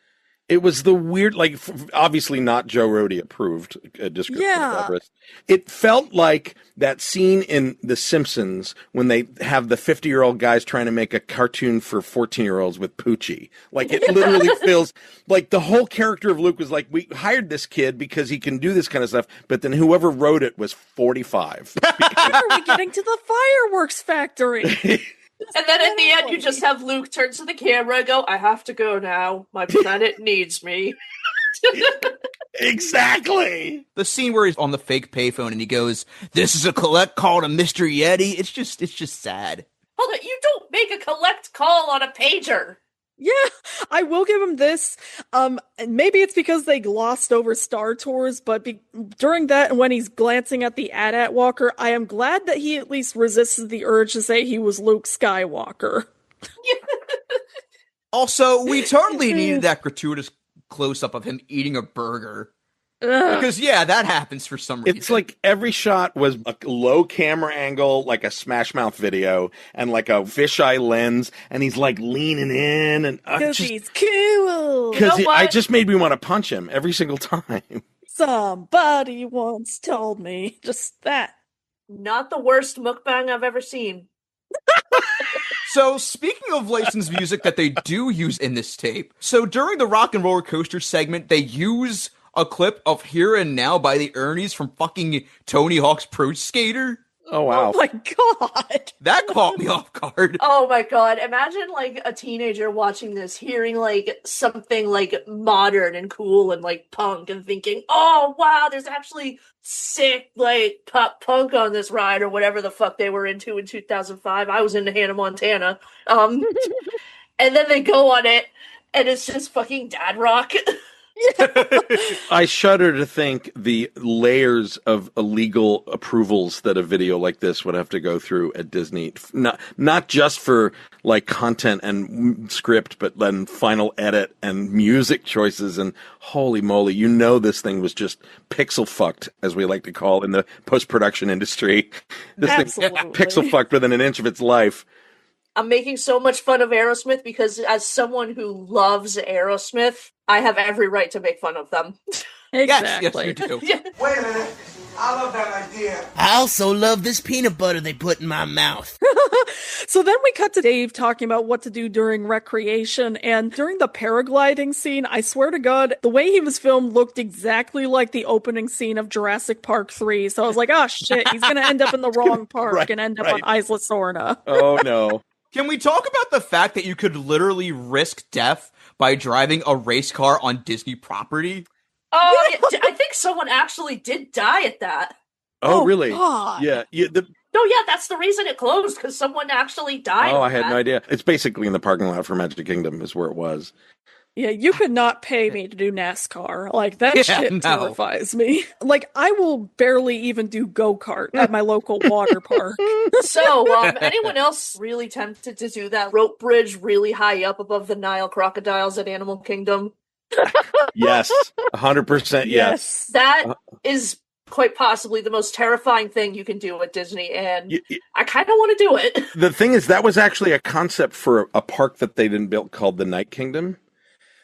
it was the weird, like obviously not Joe Rohde approved description of Everest. It felt like that scene in The Simpsons when they have the 50-year-old guys trying to make a cartoon for 14-year-olds with Poochie. Like it literally feels like the whole character of Luke was like, we hired this kid because he can do this kind of stuff, but then whoever wrote it was 45. When are we getting to the fireworks factory? And then at the end, you just have Luke turn to the camera and go, I have to go now. My planet needs me. Exactly. The scene where he's on the fake payphone and he goes, this is a collect call to Mr. Yeti. It's just sad. Hold on, you don't make a collect call on a pager. Yeah, I will give him this. Maybe it's because they glossed over Star Tours, but during that, and when he's glancing at the AT-AT walker, I am glad that he at least resisted the urge to say he was Luke Skywalker. Also, we totally needed that gratuitous close-up of him eating a burger. Because, that happens for some reason. It's like every shot was a low camera angle, like a Smash Mouth video, and like a fisheye lens, and he's like leaning in. And because he's cool. Because it just made me want to punch him every single time. Somebody once told me just that. Not the worst mukbang I've ever seen. So, speaking of licensed music that they do use in this tape, so during the Rock and Roller Coaster segment, they use a clip of Here and Now by the Ernies from fucking Tony Hawk's Pro Skater. Oh, wow. Oh my god. That caught me off guard. Oh my god. Imagine like a teenager watching this, hearing like something like modern and cool and like punk and thinking, oh wow, there's actually sick like pop punk on this ride or whatever the fuck they were into in 2005. I was into Hannah Montana. And then they go on it and it's just fucking dad rock. I shudder to think the layers of illegal approvals that a video like this would have to go through at Disney. Not just for like content and script, but then final edit and music choices. And holy moly, this thing was just pixel fucked, as we like to call in the post-production industry. This thing pixel fucked within an inch of its life. I'm making so much fun of Aerosmith because as someone who loves Aerosmith, I have every right to make fun of them. Exactly. Yes, you do. Wait a minute. I love that idea. I also love this peanut butter they put in my mouth. So then we cut to Dave talking about what to do during recreation, and during the paragliding scene, I swear to God, the way he was filmed looked exactly like the opening scene of Jurassic Park 3. So I was like, oh shit, he's gonna end up in the wrong park and end up on Isla Sorna. Oh no. Can we talk about the fact that you could literally risk death by driving a race car on Disney property? Oh, yeah, I think someone actually did die at that. Oh, really? God. Yeah. No, yeah, that's the reason it closed, because someone actually died. Oh, I had no idea. It's basically in the parking lot for Magic Kingdom is where it was. Yeah, you could not pay me to do NASCAR. Like, that shit terrifies me. Like, I will barely even do go-kart at my local water park. So, anyone else really tempted to do that rope bridge really high up above the Nile crocodiles at Animal Kingdom? Yes, 100% yes. That is quite possibly the most terrifying thing you can do at Disney, and I kind of want to do it. The thing is, that was actually a concept for a park that they didn't build called the Night Kingdom.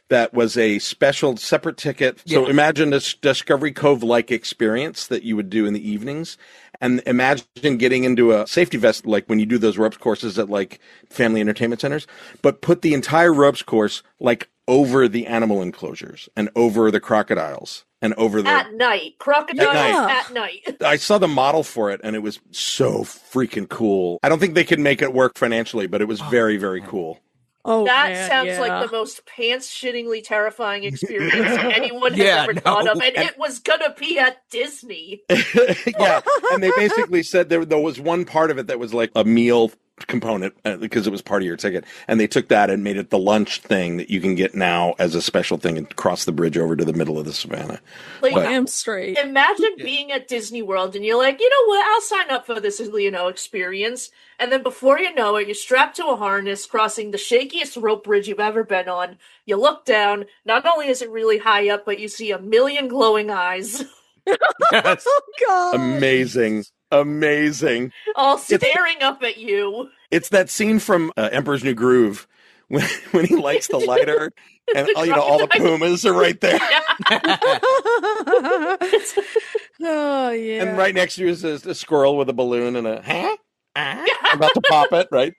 That was a special separate ticket. So imagine this Discovery Cove-like experience that you would do in the evenings. And imagine getting into a safety vest, like when you do those ropes courses at like family entertainment centers, but put the entire ropes course like over the animal enclosures and over the crocodiles and over the... At night. Crocodiles at night. I saw the model for it and it was so freaking cool. I don't think they could make it work financially, but it was very, very cool. Oh, that sounds like the most pants-shittingly terrifying experience anyone has ever thought of, and it was gonna be at Disney. Yeah, and they basically said there was one part of it that was like a meal component because it was part of your ticket, and they took that and made it the lunch thing that you can get now as a special thing and cross the bridge over to the middle of the savannah. Like, damn straight. Imagine being at Disney World and you're like, you know what, I'll sign up for this, experience. And then before you know it, you're strapped to a harness, crossing the shakiest rope bridge you've ever been on. You look down, not only is it really high up, but you see a million glowing eyes. Yes. Oh, God. Amazing. All staring up at you. It's that scene from Emperor's New Groove when he lights the lighter and all the pumas are right there. Oh, yeah. And right next to you is a squirrel with a balloon and about to pop it, right?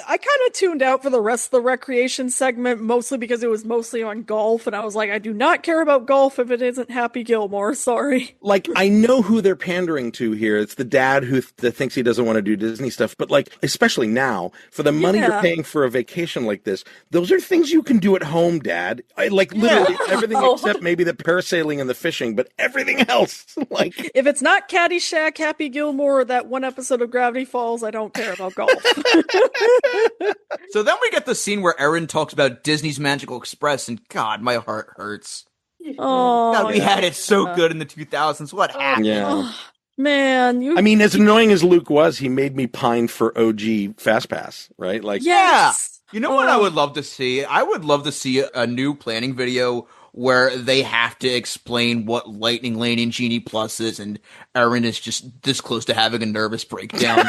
I kind of tuned out for the rest of the recreation segment, mostly because it was mostly on golf, and I was like, I do not care about golf if it isn't Happy Gilmore, sorry. Like, I know who they're pandering to here. It's the dad who thinks he doesn't want to do Disney stuff, but like, especially now, for the money you're paying for a vacation like this, those are things you can do at home, Dad. Literally everything except maybe the parasailing and the fishing, but everything else, like... If it's not Caddyshack, Happy Gilmore, or that one episode of Gravity Falls, I don't care about golf. So then we get the scene where Erin talks about Disney's Magical Express, and God, my heart hurts. Oh, God, we had it so good in the 2000s. What happened? Yeah. Man, I mean, as annoying as Luke was, he made me pine for OG FastPass, right? Like, yes. You know what I would love to see? I would love to see a new planning video where they have to explain what Lightning Lane and Genie Plus is, and Erin is just this close to having a nervous breakdown.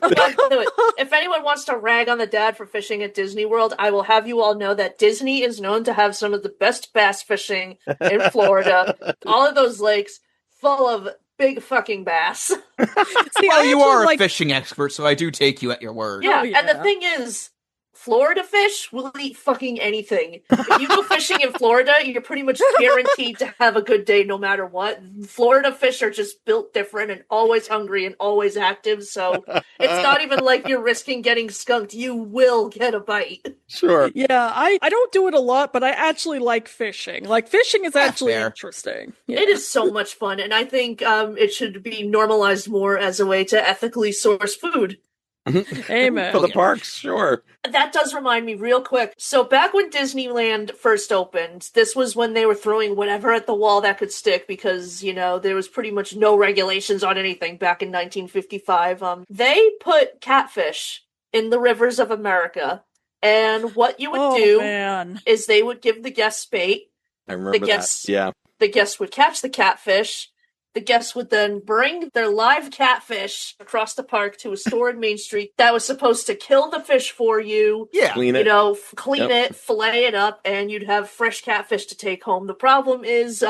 If anyone wants to rag on the dad for fishing at Disney World, I will have you all know that Disney is known to have some of the best bass fishing in Florida. All of those lakes full of big fucking bass. See, well, you are a fishing expert, so I do take you at your word. Yeah, and the thing is, Florida fish will eat fucking anything. If you go fishing in Florida, you're pretty much guaranteed to have a good day no matter what. Florida fish are just built different and always hungry and always active, so it's not even like you're risking getting skunked. You will get a bite. Sure. Yeah, I don't do it a lot, but I actually like fishing. Like, fishing is actually interesting. Yeah. It is so much fun, and I think it should be normalized more as a way to ethically source food. Amen. For the parks, sure. That does remind me real quick. So back when Disneyland first opened, this was when they were throwing whatever at the wall that could stick because, you know, there was pretty much no regulations on anything back in 1955. They put catfish in the rivers of America. And what you would do is they would give the guests bait. I remember that. Yeah. The guests would catch the catfish. The guests would then bring their live catfish across the park to a store in Main Street that was supposed to kill the fish for you. Yeah. Clean it. You know, clean it, fillet it up, and you'd have fresh catfish to take home. The problem is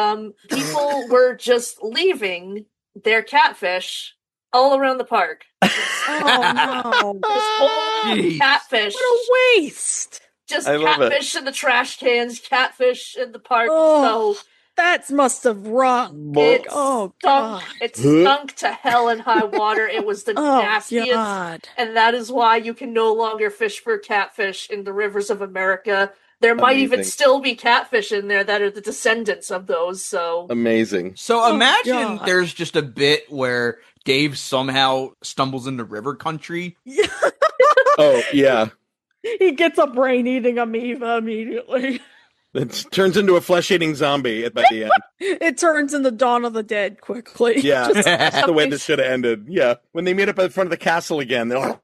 people were just leaving their catfish all around the park. Oh, no. This whole catfish. What a waste. Just I love catfish in the trash cans, catfish in the park. Oh. So that must have rung. It God. stunk to hell and high water. It was the nastiest. God. And that is why you can no longer fish for catfish in the rivers of America. There might even still be catfish in there that are the descendants of those, so... Amazing. So imagine there's just a bit where Dave somehow stumbles into river country. Oh, yeah. He gets a brain-eating amoeba immediately. It turns into a flesh-eating zombie by the end. It turns into Dawn of the Dead quickly. Yeah, that's the way this should have ended. Yeah. When they meet up in front of the castle again, they're like,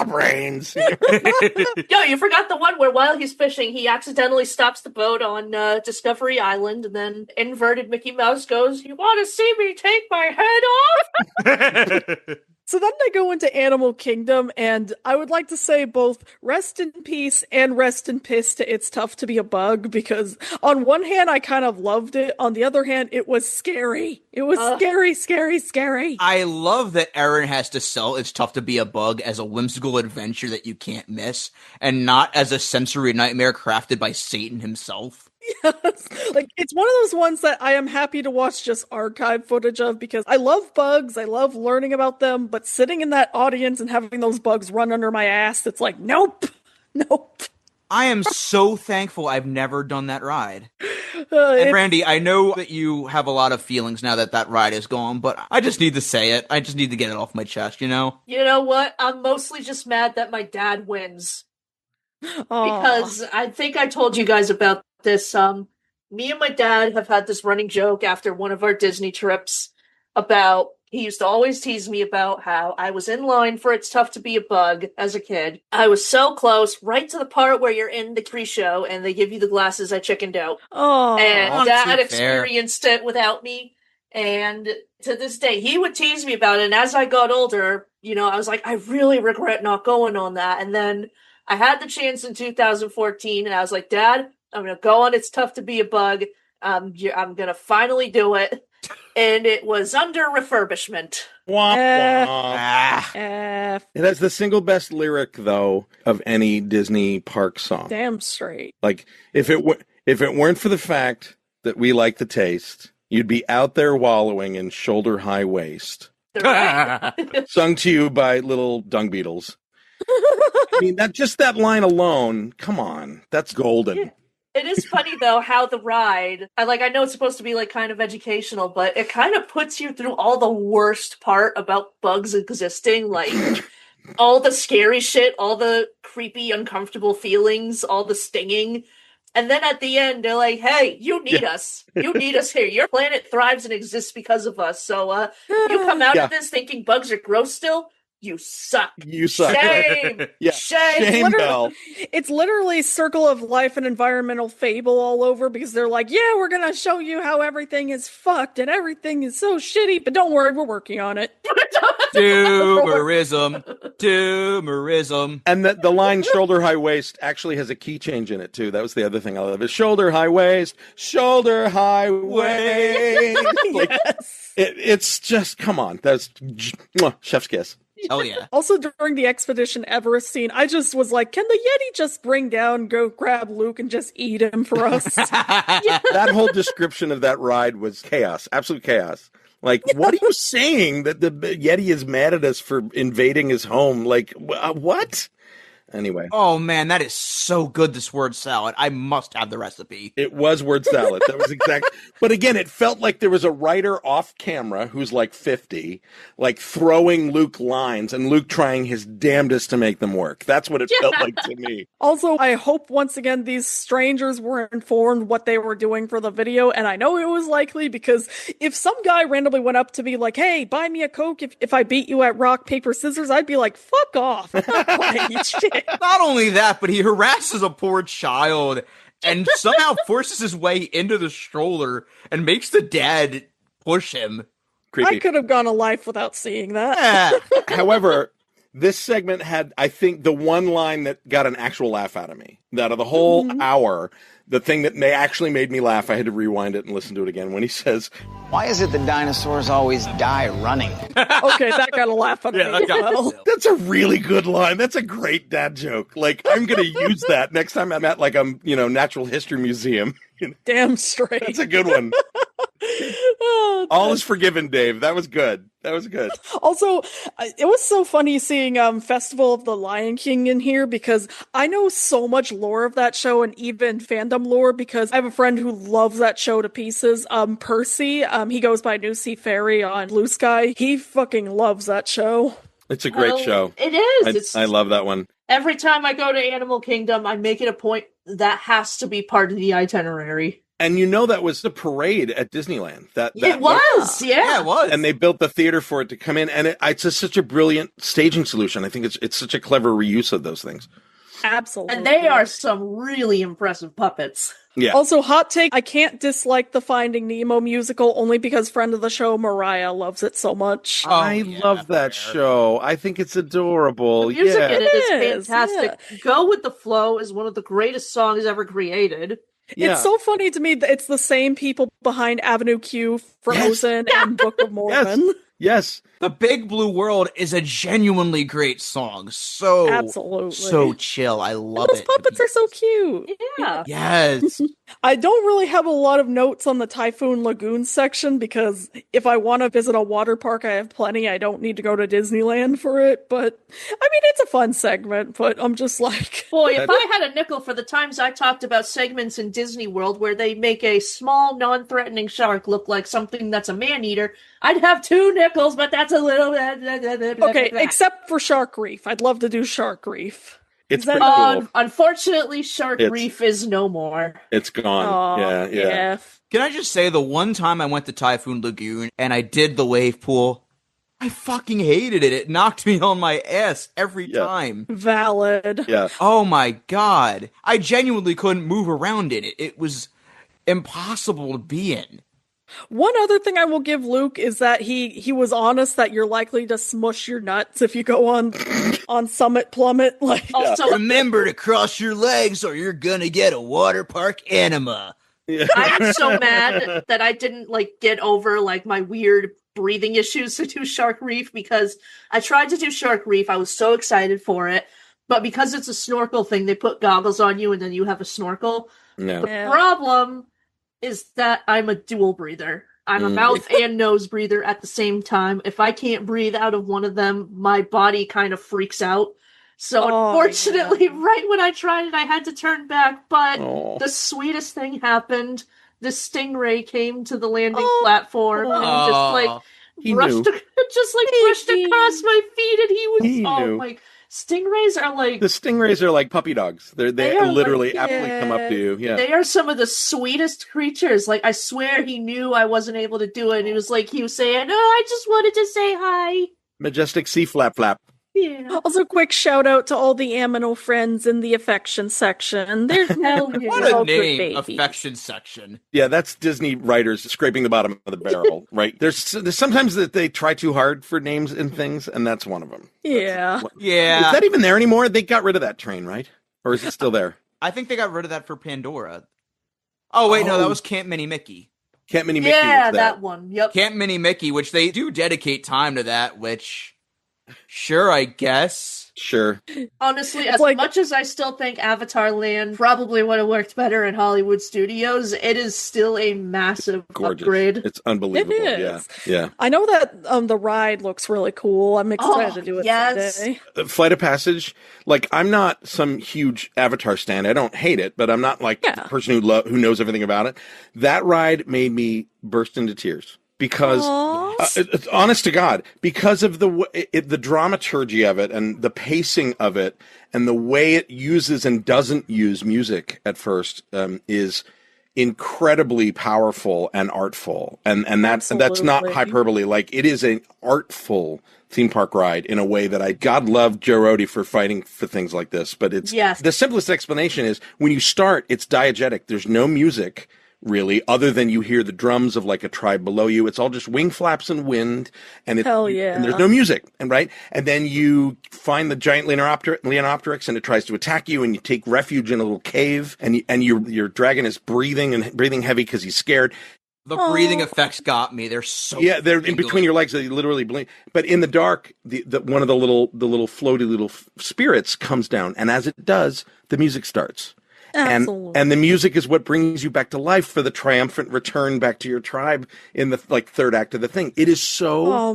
brains. Yo, you forgot the one where while he's fishing, he accidentally stops the boat on Discovery Island, and then inverted Mickey Mouse goes, "You want to see me take my head off?" So then they go into Animal Kingdom, and I would like to say both rest in peace and rest in piss to It's Tough to Be a Bug, because on one hand, I kind of loved it. On the other hand, it was scary. It was scary. I love that Erin has to sell It's Tough to Be a Bug as a whimsical adventure that you can't miss, and not as a sensory nightmare crafted by Satan himself. Yes. Like, it's one of those ones that I am happy to watch just archive footage of, because I love bugs, I love learning about them, but sitting in that audience and having those bugs run under my ass, it's like, nope. I am so thankful I've never done that ride. And Randy, I know that you have a lot of feelings now that that ride is gone, but I just need to say it. I just need to get it off my chest, you know? You know what? I'm mostly just mad that my dad wins. Because I think I told you guys about this. Me and my dad have had this running joke after one of our Disney trips about, he used to always tease me about how I was in line for It's Tough to Be a Bug as a kid. I was so close, right to the part where you're in the pre-show and they give you the glasses. I chickened out. And Dad experienced it without me. And to this day, he would tease me about it. And as I got older, you know, I was like, I really regret not going on that. And then I had the chance in 2014, and I was like, Dad, I'm going to go on It's Tough to Be a Bug. I'm going to finally do it. And it was under refurbishment. It has the single best lyric, though, of any Disney park song. Damn straight. Like, if it weren't for the fact that we like the taste, you'd be out there wallowing in shoulder-high waist. Sung to you by little dung beetles. I mean, that line alone, come on, that's golden. Yeah. It is funny, though, how the ride, I know it's supposed to be, kind of educational, but it kind of puts you through all the worst part about bugs existing, all the scary shit, all the creepy, uncomfortable feelings, all the stinging. And then at the end, they're like, hey, you need us. You need us here. Your planet thrives and exists because of us. So you come out of this thinking bugs are gross still? You suck. You suck. Shame. Shame, Bell. It's literally Circle of Life and environmental fable all over, because they're like, yeah, we're going to show you how everything is fucked and everything is so shitty, but don't worry, we're working on it. Doomerism. And the line shoulder high waist actually has a key change in it, too. That was the other thing I love. Is shoulder high waist. Yes. It's just, come on. That's chef's kiss. Hell yeah. Also, during the Expedition Everest scene, I just was like, can the Yeti just bring down, go grab Luke, and just eat him for us? That whole description of that ride was chaos, absolute chaos. Like, what are you saying that the Yeti is mad at us for invading his home? Like, what? Anyway. Oh man, that is so good, this word salad. I must have the recipe. It was word salad. That was exact. But again, it felt like there was a writer off camera who's like 50, like throwing Luke lines and Luke trying his damnedest to make them work. That's what it felt like to me. Also, I hope once again these strangers were informed what they were doing for the video, and I know it was likely because if some guy randomly went up to me like, hey, buy me a Coke if I beat you at rock, paper, scissors, I'd be like, fuck off. I'm not buying you shit. Not only that, but he harasses a poor child and somehow forces his way into the stroller and makes the dad push him. Creepy. I could have gone a life without seeing that. However, this segment had, I think, the one line that got an actual laugh out of me. Out of the whole hour, the thing that actually made me laugh, I had to rewind it and listen to it again, when he says, "Why is it the dinosaurs always die running?" Okay, that got a laugh out of me as well. That's a really good line. That's a great dad joke. Like, I'm going to use that next time I'm at, like, a, natural history museum. Damn straight. That's a good one. All is forgiven, Dave. That was good. That was good. Also, it was so funny seeing Festival of the Lion King in here because I know so much lore of that show and even fandom lore because I have a friend who loves that show to pieces. Percy, he goes by New Sea Fairy on Blue Sky. He fucking loves that show. It's a great show. It is. I love that one. Every time I go to Animal Kingdom, I make it a point that has to be part of the itinerary. And that was the parade at Disneyland. It was. Yeah, it was. And they built the theater for it to come in, and it's such a brilliant staging solution. I think it's such a clever reuse of those things. Absolutely. And they are some really impressive puppets. Yeah. Also, hot take, I can't dislike the Finding Nemo musical only because friend of the show, Mariah, loves it so much. I love that show. I think it's adorable. The music in it is is, fantastic. yeah. Go With the Flow is one of the greatest songs ever created. Yeah. It's so funny to me that it's the same people behind Avenue Q, Frozen, and Book of Mormon. Yes. The Big Blue World is a genuinely great song. So Absolutely. So chill. I love Those it. puppets are so cute. Yeah. Yes. I don't really have a lot of notes on the Typhoon Lagoon section because if I want to visit a water park, I have plenty. I don't need to go to Disneyland for it. But, I mean, it's a fun segment, but I'm just like... Boy, if I had a nickel for the times I talked about segments in Disney World where they make a small, non-threatening shark look like something that's a man-eater, I'd have 2 nickels, but that's a little... Okay, except for Shark Reef. I'd love to do Shark Reef. It's pretty cool. Unfortunately, Shark Reef is no more. It's gone. Yeah. Can I just say, the one time I went to Typhoon Lagoon and I did the wave pool, I fucking hated it. It knocked me on my ass every time. Valid. Yeah. Oh my god. I genuinely couldn't move around in it. It was impossible to be in. One other thing I will give Luke is that he was honest that you're likely to smush your nuts if you go on Summit Plummet. Like, also, remember to cross your legs or you're gonna get a water park enema. Yeah. I'm so mad that I didn't get over my weird breathing issues to do Shark Reef because I tried to do Shark Reef. I was so excited for it, but because it's a snorkel thing, they put goggles on you and then you have a snorkel. No. The problem is that I'm a dual breather. I'm a mouth and nose breather at the same time. If I can't breathe out of one of them, my body kind of freaks out. So unfortunately, right when I tried it, I had to turn back. But the sweetest thing happened. The stingray came to the landing platform and brushed across my feet, and he was stingrays are the stingrays are like puppy dogs. They literally absolutely come up to you. Yeah, they are some of the sweetest creatures. I swear he knew I wasn't able to do it. He was saying, "Oh, I just wanted to say hi." Majestic sea flap. Yeah. Also, quick shout out to all the Aminal friends in the affection section. They're what a name, affection section. Yeah, that's Disney writers scraping the bottom of the barrel, right? There's sometimes that they try too hard for names and things, and that's one of them. Yeah. Yeah. Is that even there anymore? They got rid of that train, right? Or is it still there? I think they got rid of that for Pandora. Oh, wait, no, that was Camp Mini Mickey. Camp Mini Mickey. Yeah, that one. Yep. Camp Mini Mickey, which they do dedicate time to that, which... Sure, I guess. Sure. Honestly, as much as I still think Avatar Land probably would have worked better in Hollywood studios, it is still a massive upgrade. It's unbelievable. It is. Yeah. I know that the ride looks really cool. I'm excited to do it someday. Flight of Passage, like, I'm not some huge Avatar stan. I don't hate it, but I'm not like the person who knows everything about it. That ride made me burst into tears. Because, honest to God, because of the dramaturgy of it and the pacing of it and the way it uses and doesn't use music at first is incredibly powerful and artful. And that's not hyperbole. Like, it is an artful theme park ride in a way that God love Joe Rohde for fighting for things like this. But the simplest explanation is when you start, it's diegetic. There's no music, really, other than you hear the drums of like a tribe below you. It's all just wing flaps and wind, and and there's no music, and then you find the giant Leonopteryx, and it tries to attack you, and you take refuge in a little cave, and your dragon is breathing heavy because he's scared. The breathing effects got me. They're so they're in between your legs. They literally blink. But in the dark, the one of the little floaty little spirits comes down, and as it does, the music starts. And the music is what brings you back to life for the triumphant return back to your tribe in the third act of the thing. It is so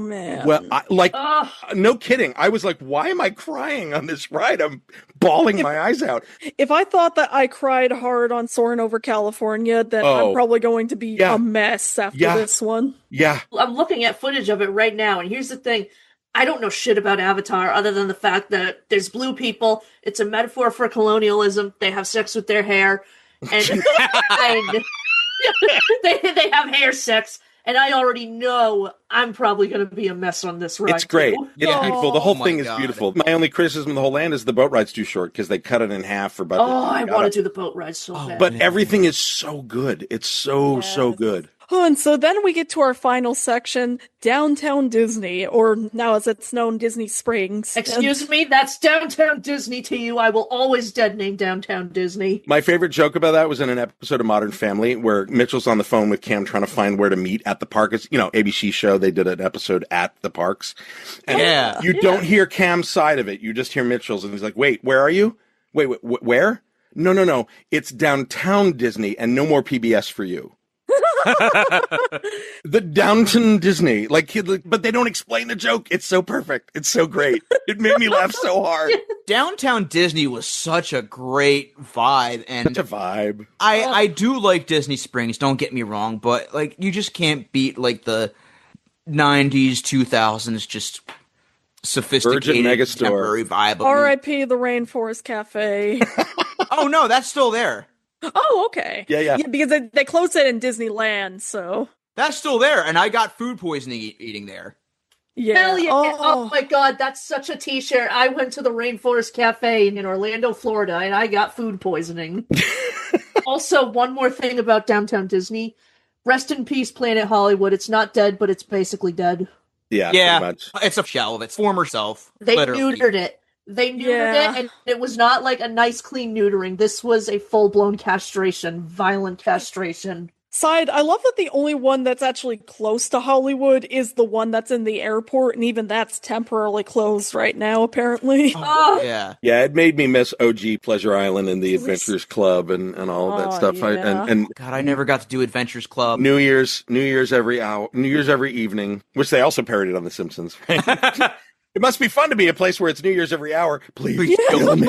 no kidding. I was like, why am I crying on this ride? I'm bawling my eyes out. If I thought that I cried hard on Soarin' Over California, then I'm probably going to be a mess after this one. Yeah. I'm looking at footage of it right now, and here's the thing. I don't know shit about Avatar other than the fact that there's blue people. It's a metaphor for colonialism. They have sex with their hair, and they have hair sex. And I already know I'm probably going to be a mess on this ride. It's great. Too. It's beautiful. The whole thing is beautiful. My only criticism of the whole land is the boat ride's too short because they cut it in half for budget. I want to do the boat ride so bad. But everything is so good. It's so good. Oh, and so then we get to our final section, Downtown Disney, or now as it's known, Disney Springs. Excuse me, that's Downtown Disney to you. I will always dead name Downtown Disney. My favorite joke about that was in an episode of Modern Family where Mitchell's on the phone with Cam trying to find where to meet at the park. It's, ABC show, they did an episode at the parks. And you don't hear Cam's side of it. You just hear Mitchell's, and he's like, wait, where are you? Wait, where? No. It's Downtown Disney and no more PBS for you. The Downtown Disney, but they don't explain the joke. It's so perfect. It's so great. It made me laugh so hard. Downtown Disney was such a great vibe, and such a vibe. I do like Disney Springs. Don't get me wrong, but you just can't beat the 90s, 2000s, just sophisticated contemporary vibe. R.I.P. the Rainforest Cafe. Oh no, that's still there. Oh, okay. Yeah, because they closed it in Disneyland, so that's still there, and I got food poisoning eating there. Yeah. Hell yeah. Oh my god, that's such a t-shirt. I went to the Rainforest Cafe in Orlando, Florida, and I got food poisoning. Also, one more thing about Downtown Disney. Rest in peace, Planet Hollywood. It's not dead, but it's basically dead. Yeah, pretty much. It's a shell of its former self. They literally. neutered it. They neutered it, and it was not like a nice, clean neutering. This was a full-blown castration, violent castration. Side, I love that the only one that's actually close to Hollywood is the one that's in the airport, and even that's temporarily closed right now, apparently. Oh. Yeah. Yeah, it made me miss OG Pleasure Island and the Adventures Club and all of that stuff. Yeah. God, I never got to do Adventures Club. New Year's every hour, New Year's every evening, which they also parodied on The Simpsons. Right? It must be fun to be a place where it's New Year's every hour. Please kill me.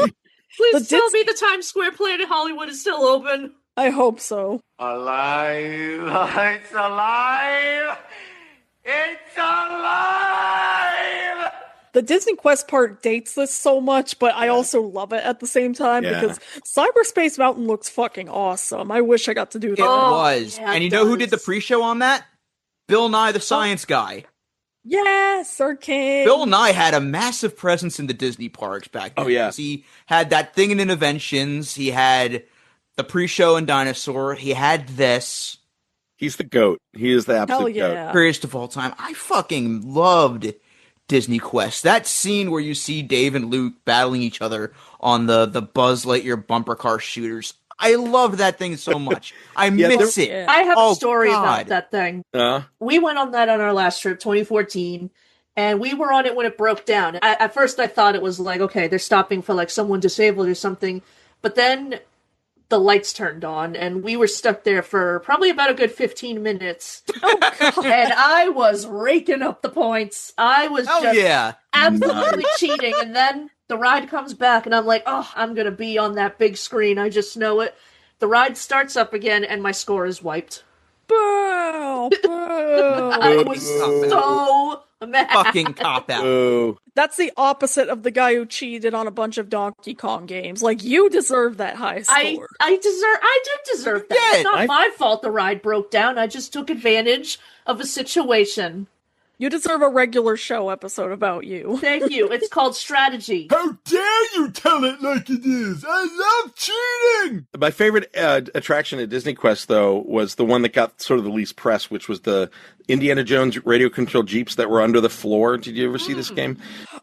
Please tell me the Times Square Planet Hollywood is still open. I hope so. Alive! It's alive! It's alive! The Disney Quest part dates this so much, but I also love it at the same time because Cyberspace Mountain looks fucking awesome. I wish I got to do that. It was. And you know who did the pre-show on that? Bill Nye the Science Guy. Yes, Sir King. Bill Nye had a massive presence in the Disney parks back then. Oh, yeah. He had that thing in Interventions. He had the pre-show in Dinosaur. He had this. He's the GOAT. He is the absolute GOAT. Greatest of all time. I fucking loved Disney Quest. That scene where you see Dave and Luke battling each other on the Buzz Lightyear bumper car shooters. I loved that thing so much. I miss it. I have a story about that thing. We went on that on our last trip, 2014, And we were on it when it broke down. At first I thought it was like, okay, they're stopping for like someone disabled or something. But then the lights turned on and we were stuck there for probably about a good 15 minutes. And I was raking up the points. I was absolutely cheating. And then the ride comes back and I'm like, oh, I'm going to be on that big screen. I just know it. The ride starts up again and my score is wiped. Boo! Boo! I was so mad. Fucking cop out. That's the opposite of the guy who cheated on a bunch of Donkey Kong games. Like, you deserve that high score. I did deserve that. It's not my fault the ride broke down. I just took advantage of a situation. You deserve a regular show episode about you. Thank you. It's called Strategy. How dare you tell it like it is? I love cheating! My favorite attraction at Disney Quest, though, was the one that got sort of the least press, which was the Indiana Jones radio-controlled Jeeps that were under the floor. Did you ever see this game?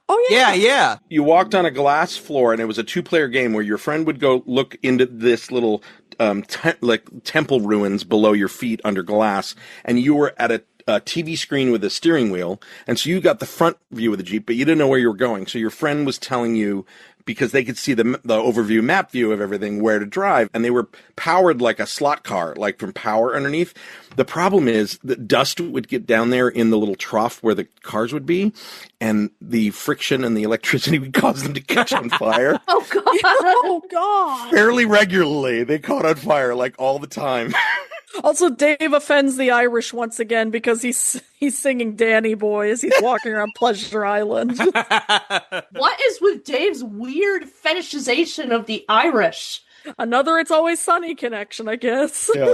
Oh, yeah. Yeah. You walked on a glass floor, and it was a 2-player game where your friend would go look into this little temple ruins below your feet under glass, and you were at a TV screen with a steering wheel, and so you got the front view of the Jeep, but you didn't know where you were going. So your friend was telling you, because they could see the overview map view of everything, where to drive, and they were powered like a slot car, like from power underneath. The problem is that dust would get down there in the little trough where the cars would be, and the friction and the electricity would cause them to catch on fire. Oh, God. Oh, God. Fairly regularly. They caught on fire, like, all the time. Also, Dave offends the Irish once again because he's singing Danny Boy as he's walking around Pleasure Island. What is with Dave's weird fetishization of the Irish? Another It's Always Sunny connection, I guess. Yeah.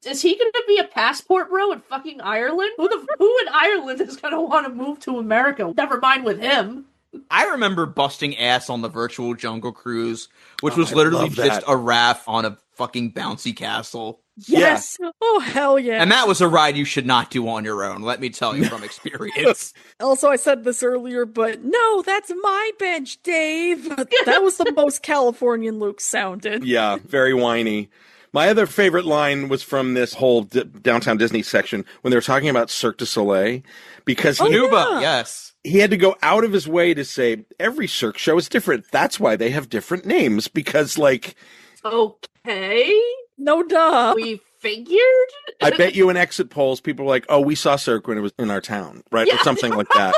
Is he going to be a passport bro in fucking Ireland? Who in Ireland is going to want to move to America? Never mind with him. I remember busting ass on the virtual Jungle Cruise, which was literally just a raft on a fucking bouncy castle. Yes! Yeah. Oh, hell yeah. And that was a ride you should not do on your own, let me tell you from experience. Also, I said this earlier, but no, that's my bench, Dave. That was the most Californian Luke sounded. Yeah, very whiny. My other favorite line was from this whole Downtown Disney section when they were talking about Cirque du Soleil, because yes. He had to go out of his way to say every Cirque show is different. That's why they have different names, because, like... Okay. No duh. We figured? I bet you in exit polls, people were like, oh, we saw Cirque when it was in our town, right? Yeah. Or something like that.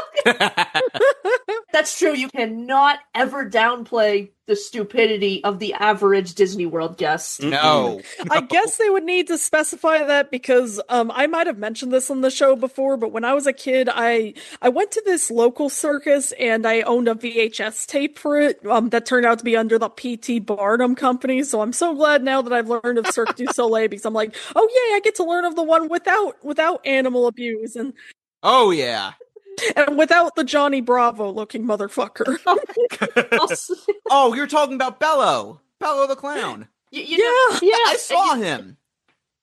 That's true. You cannot ever downplay the stupidity of the average Disney World guest. No. I guess they would need to specify that because I might have mentioned this on the show before, but when I was a kid, I went to this local circus and I owned a VHS tape for it that turned out to be under the P.T. Barnum Company. So I'm so glad now that I've learned of Cirque du Soleil because I'm like, oh yeah, I get to learn of the one without animal abuse and oh yeah. And without the Johnny Bravo looking motherfucker. Oh, you're talking about Bello the clown. Yeah. I saw him.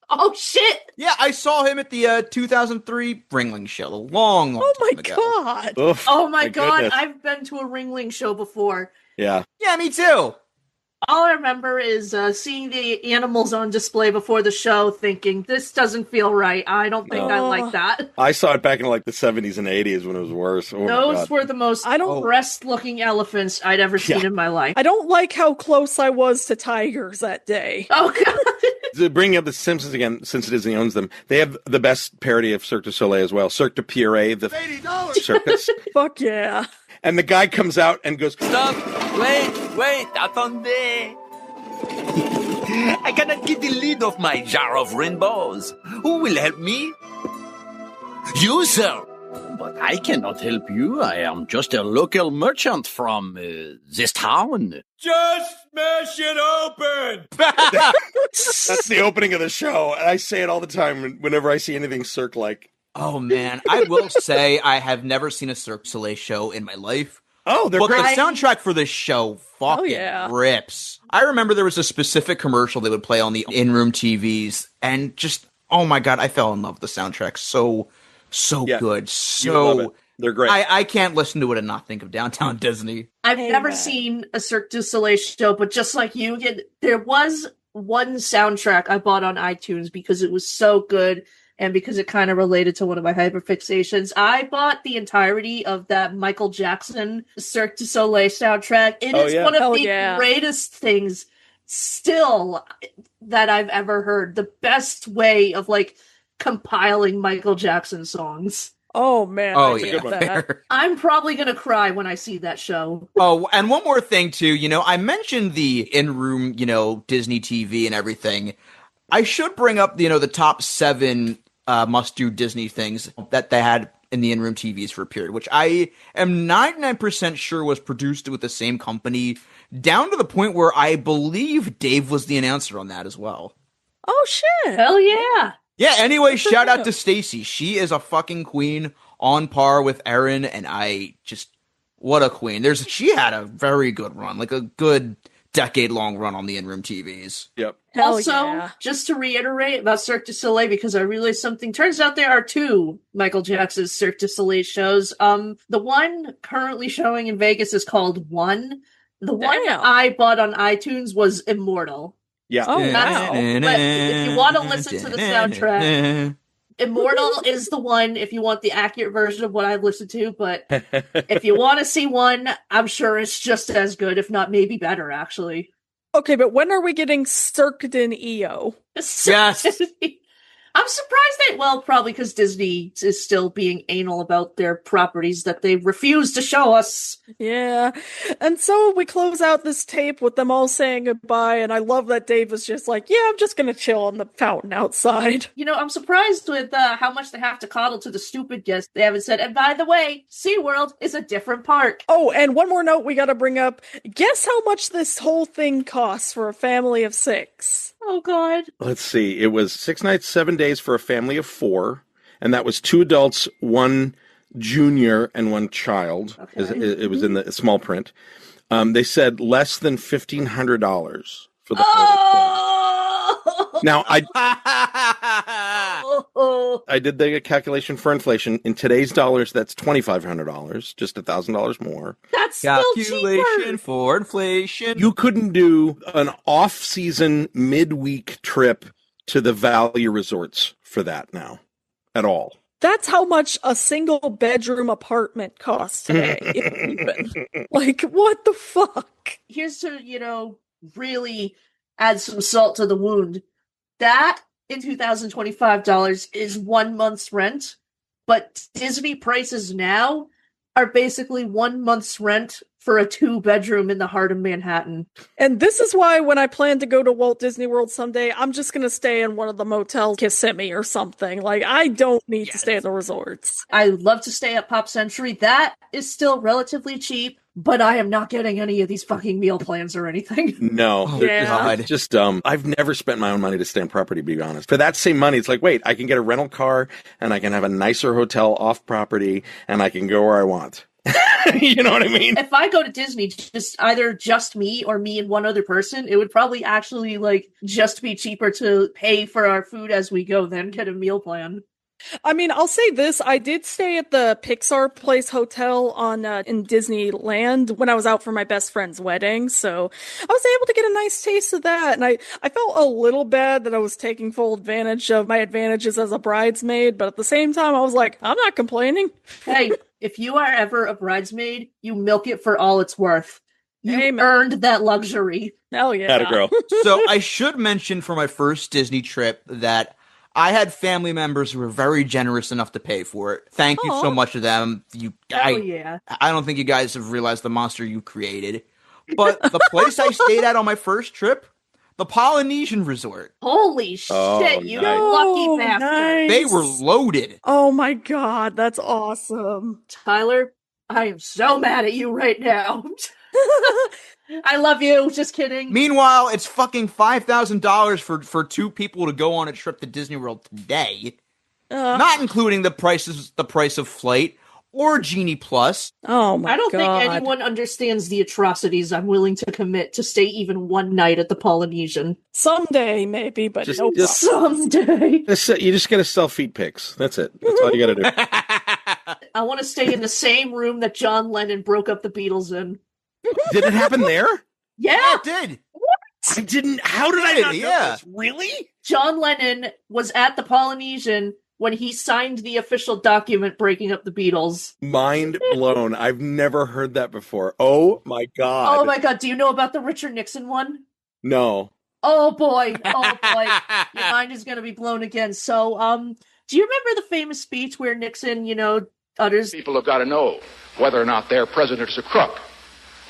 Oh shit! Yeah, I saw him at the 2003 Ringling show, a long time ago. God! Oof, oh my god! Goodness. I've been to a Ringling show before. Yeah. Yeah, me too. All I remember is seeing the animals on display before the show, thinking, this doesn't feel right. I don't think I like that. I saw it back in like the 70s and 80s when it was worse. Oh, those were the most breast-looking elephants I'd ever seen in my life. I don't like how close I was to tigers that day. Oh, God. Bringing up the Simpsons again, since Disney owns them, they have the best parody of Cirque du Soleil as well. Cirque du Pire, the circus. Fuck yeah. And the guy comes out and goes, stop! Wait, attendez! I cannot get the lid off my jar of rainbows. Who will help me? You, sir! But I cannot help you. I am just a local merchant from this town. Just smash it open! That's the opening of the show. And I say it all the time whenever I see anything Cirque-like. Oh, man. I will say I have never seen a Cirque du Soleil show in my life. Oh, they're great. The soundtrack for this show fucking rips. I remember there was a specific commercial they would play on the in-room TVs, and just, oh my god, I fell in love with the soundtrack. So good. So they're great. I can't listen to it and not think of Downtown Disney. I've never seen a Cirque du Soleil show, but just like you, there was one soundtrack I bought on iTunes because it was so good. and because it kind of related to one of my hyperfixations, I bought the entirety of that Michael Jackson Cirque du Soleil soundtrack. It is one of the greatest things still that I've ever heard. The best way of like compiling Michael Jackson songs. Oh man! Oh yeah, I'm probably gonna cry when I see that show. Oh, and one more thing too. I mentioned the in-room, Disney TV and everything. I should bring up, the top 7 must-do Disney things that they had in the in-room TVs for a period, which I am 99% sure was produced with the same company, down to the point where I believe Dave was the announcer on that as well. Oh shit! Hell yeah! Yeah, anyway, shout out to Stacy. She is a fucking queen, on par with Erin, and what a queen. She had a very good run, like a good decade-long run on the in-room TVs. Yep. Also, just to reiterate about Cirque du Soleil, because I realized something, turns out there are 2 Michael Jackson Cirque du Soleil shows. The one currently showing in Vegas is called One. The one that I bought on iTunes was Immortal. Yeah. Oh, wow. But if you want to listen to the soundtrack, Immortal is the one if you want the accurate version of what I've listened to, but if you want to see One, I'm sure it's just as good, if not maybe better, actually. Okay, but when are we getting Cirque du EO? Yes. I'm surprised probably because Disney is still being anal about their properties that they refuse to show us. Yeah. And so we close out this tape with them all saying goodbye, and I love that Dave was just like, yeah, I'm just gonna chill on the fountain outside. I'm surprised with how much they have to coddle to the stupid guests. They haven't said, and by the way, SeaWorld is a different park. Oh, and one more note we gotta bring up. Guess how much this whole thing costs for a family of 6? Oh, God. Let's see. It was 6 nights, 7 days for a family of 4. And that was 2 adults, 1 junior, and 1 child. Okay. It was in the small print. They said less than $1,500 for the whole thing. Now, I did the calculation for inflation. In today's dollars, that's $2,500, just $1,000 more. That's still cheaper. For inflation. You couldn't do an off-season midweek trip to the value resorts for that now at all. That's how much a single bedroom apartment costs today. Even. Like, what the fuck? Here's to, really add some salt to the wound. That in $2,025 is 1 month's rent, but Disney prices now are basically 1 month's rent for a 2-bedroom in the heart of Manhattan. And this is why when I plan to go to Walt Disney World someday, I'm just going to stay in one of the motels, Kissimmee or something. Like, I don't need to stay in the resorts. I love to stay at Pop Century. That is still relatively cheap, but I am not getting any of these fucking meal plans or anything. No. God. Just dumb. I've never spent my own money to stay on property, to be honest. For that same money, it's like, wait, I can get a rental car, and I can have a nicer hotel off property, and I can go where I want. You know what I mean? If I go to Disney, just me or me and one other person, it would probably actually just be cheaper to pay for our food as we go than get a meal plan. I mean, I'll say this. I did stay at the Pixar Place Hotel in Disneyland when I was out for my best friend's wedding, so I was able to get a nice taste of that, and I felt a little bad that I was taking full advantage of my advantages as a bridesmaid, but at the same time, I was like, I'm not complaining. Hey, if you are ever a bridesmaid, you milk it for all it's worth. You earned that luxury. Hell yeah. Atta girl. So I should mention for my first Disney trip that I had family members who were very generous enough to pay for it. Thank you so much to them. Yeah. I don't think you guys have realized the monster you created. But the place I stayed at on my first trip, the Polynesian Resort. Holy shit, you lucky bastard. Nice. They were loaded. Oh my God, that's awesome. Tyler, I am so mad at you right now. I love you. Just kidding. Meanwhile, it's fucking $5,000 for 2 people to go on a trip to Disney World today. Not including the price of flight or Genie Plus. Oh my God. I don't think anyone understands the atrocities I'm willing to commit to stay even one night at the Polynesian. Someday, maybe, but Just- no just- Someday. You just got to sell feet pics. That's it. That's all you got to do. I want to stay in the same room that John Lennon broke up the Beatles in. Did it happen there? Yeah. It did. I didn't. How did I not know this? Really? John Lennon was at the Polynesian when he signed the official document breaking up the Beatles. Mind blown. I've never heard that before. Oh my God. Oh my God. Do you know about the Richard Nixon one? No. Oh boy. Your mind is going to be blown again. So, do you remember the famous speech where Nixon, utters... People have got to know whether or not their president's a crook.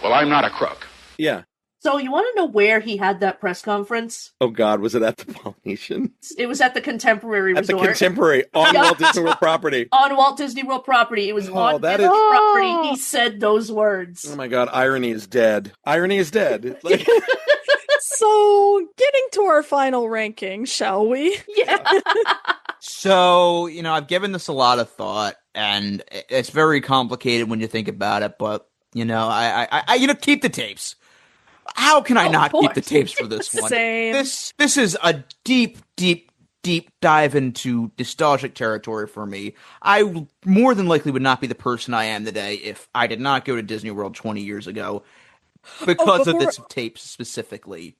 Well, I'm not a crook. Yeah. So you want to know where he had that press conference? Oh God, was it at the Polynesian? It was at the Contemporary Resort. At the Contemporary, on Walt Disney World property. On Walt Disney World property. It was on Disney property. He said those words. Oh my God, irony is dead. Irony is dead. So, getting to our final ranking, shall we? Yeah. So, I've given this a lot of thought, and it's very complicated when you think about it, but, I keep the tapes. How can I not keep the tapes for this one? Same. This is a deep, deep, deep dive into nostalgic territory for me. I more than likely would not be the person I am today if I did not go to Disney World 20 years ago because of this tape specifically.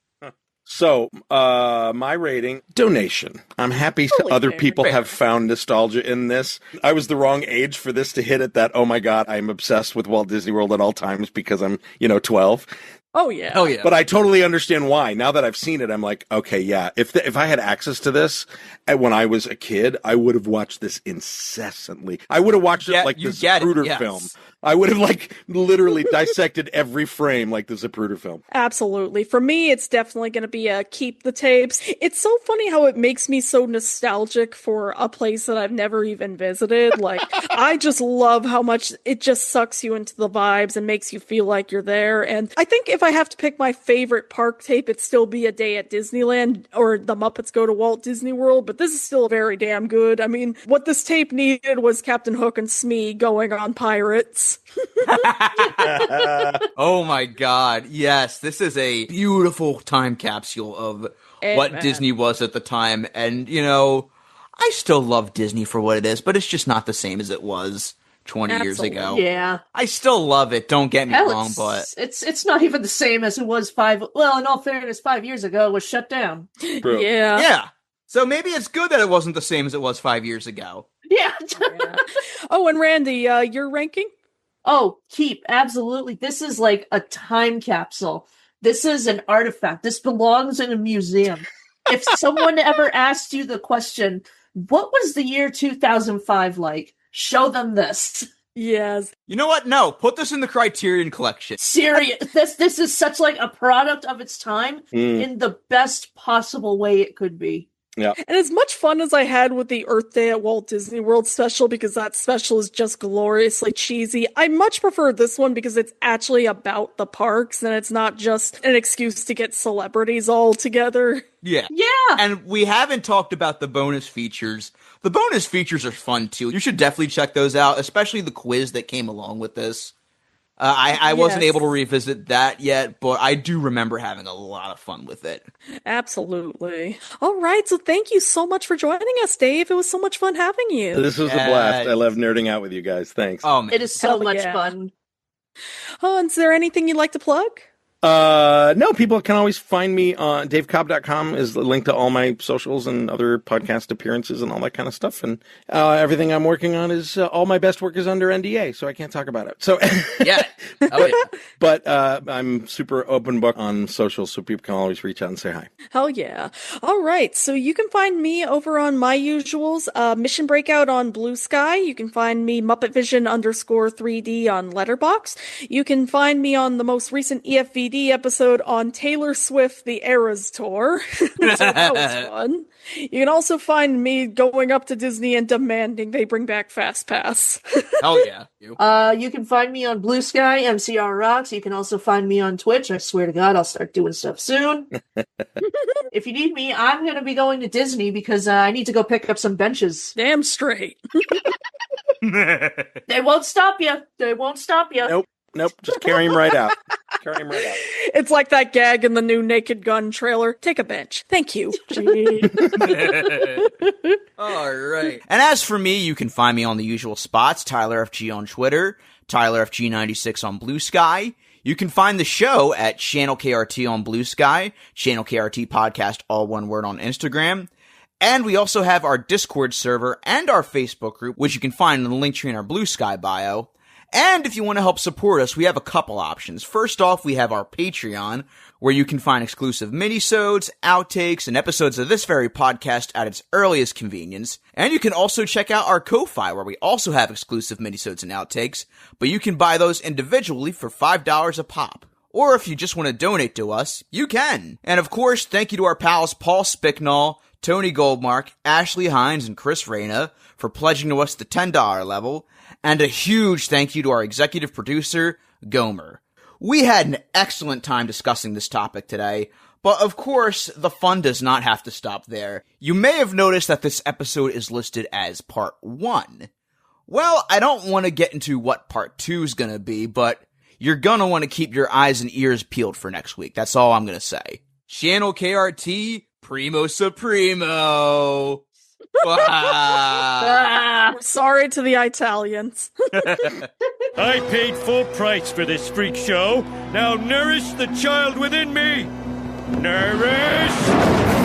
So, my rating, donation. I'm happy other people have found nostalgia in this. I was the wrong age for this to hit at that, oh my God, I'm obsessed with Walt Disney World at all times because I'm, 12. Oh, yeah. Oh, yeah. But I totally understand why. Now that I've seen it, I'm like, okay, yeah. If I had access to this when I was a kid, I would have watched this incessantly. I would have watched it like the Zapruder film. I would have literally dissected every frame like the Zapruder film. Absolutely. For me, it's definitely going to be a keep the tapes. It's so funny how it makes me so nostalgic for a place that I've never even visited. I just love how much it just sucks you into the vibes and makes you feel like you're there. And I think if I have to pick my favorite park tape, it'd still be A Day at Disneyland or The Muppets Go to Walt Disney World, but this is still very damn good. I mean, what this tape needed was Captain Hook and Smee going on pirates. Oh my God. Yes, this is a beautiful time capsule of what Disney was at the time. And, I still love Disney for what it is, but it's just not the same as it was 20 years ago. Yeah. I still love it, don't get me wrong, but it's not even the same as it was in all fairness, 5 years ago it was shut down. True. Yeah. Yeah. So maybe it's good that it wasn't the same as it was 5 years ago. Yeah. Oh, and Randy, your ranking? Oh, keep. Absolutely. This is like a time capsule. This is an artifact. This belongs in a museum. If someone ever asked you the question, what was the year 2005 like? Show them this. Yes. You know what? No, put this in the Criterion Collection. Serious. This is such a product of its time in the best possible way it could be. Yeah. And as much fun as I had with the Earth Day at Walt Disney World special, because that special is just gloriously cheesy, I much prefer this one because it's actually about the parks and it's not just an excuse to get celebrities all together. Yeah. Yeah. And we haven't talked about the bonus features. The bonus features are fun too. You should definitely check those out, especially the quiz that came along with this. I wasn't able to revisit that yet, but I do remember having a lot of fun with it. Absolutely. All right, so thank you so much for joining us, Dave. It was so much fun having you. This was a blast. I love nerding out with you guys. Thanks. Oh, man. It is so much fun. Oh, and is there anything you'd like to plug? No, people can always find me on DaveCobb.com is the link to all my socials and other podcast appearances and all that kind of stuff. And everything I'm working on is all my best work is under NDA, so I can't talk about it. So yeah. Oh, yeah. But I'm super open book on socials, so people can always reach out and say hi. Hell yeah. All right, so you can find me over on my usuals, Mission Breakout on Blue Sky. You can find me Muppet Vision _3D on Letterboxd. You can find me on the most recent EFVD episode on Taylor Swift, The Eras Tour. So that was fun. You can also find me going up to Disney and demanding they bring back Fast Pass. Hell yeah. You can find me on Blue Sky, MCR Rocks. You can also find me on Twitch. I swear to God, I'll start doing stuff soon. If you need me, I'm going to be going to Disney because I need to go pick up some benches. Damn straight. They won't stop you. They won't stop you. Nope, just carry him right out. It's like that gag in the new Naked Gun trailer. Take a bench. Thank you. All right. And as for me, you can find me on the usual spots, TylerFG on Twitter, TylerFG96 on Blue Sky. You can find the show at Channel KRT on Blue Sky, Channel KRT Podcast, all one word on Instagram. And we also have our Discord server and our Facebook group, which you can find in the link tree in our Blue Sky bio. And if you want to help support us, we have a couple options. First off, we have our Patreon, where you can find exclusive minisodes, outtakes, and episodes of this very podcast at its earliest convenience. And you can also check out our Ko-Fi, where we also have exclusive minisodes and outtakes, but you can buy those individually for $5 a pop. Or if you just want to donate to us, you can. And of course, thank you to our pals Paul Spicknall, Tony Goldmark, Ashley Hines, and Chris Reyna for pledging to us the $10 level. And a huge thank you to our executive producer, Gomer. We had an excellent time discussing this topic today, but of course, the fun does not have to stop there. You may have noticed that this episode is listed as Part 1. Well, I don't want to get into what Part 2 is going to be, but you're going to want to keep your eyes and ears peeled for next week. That's all I'm going to say. Channel KRT, Primo Supremo. Sorry to the Italians. I paid full price for this freak show. Now nourish the child within me. Nourish!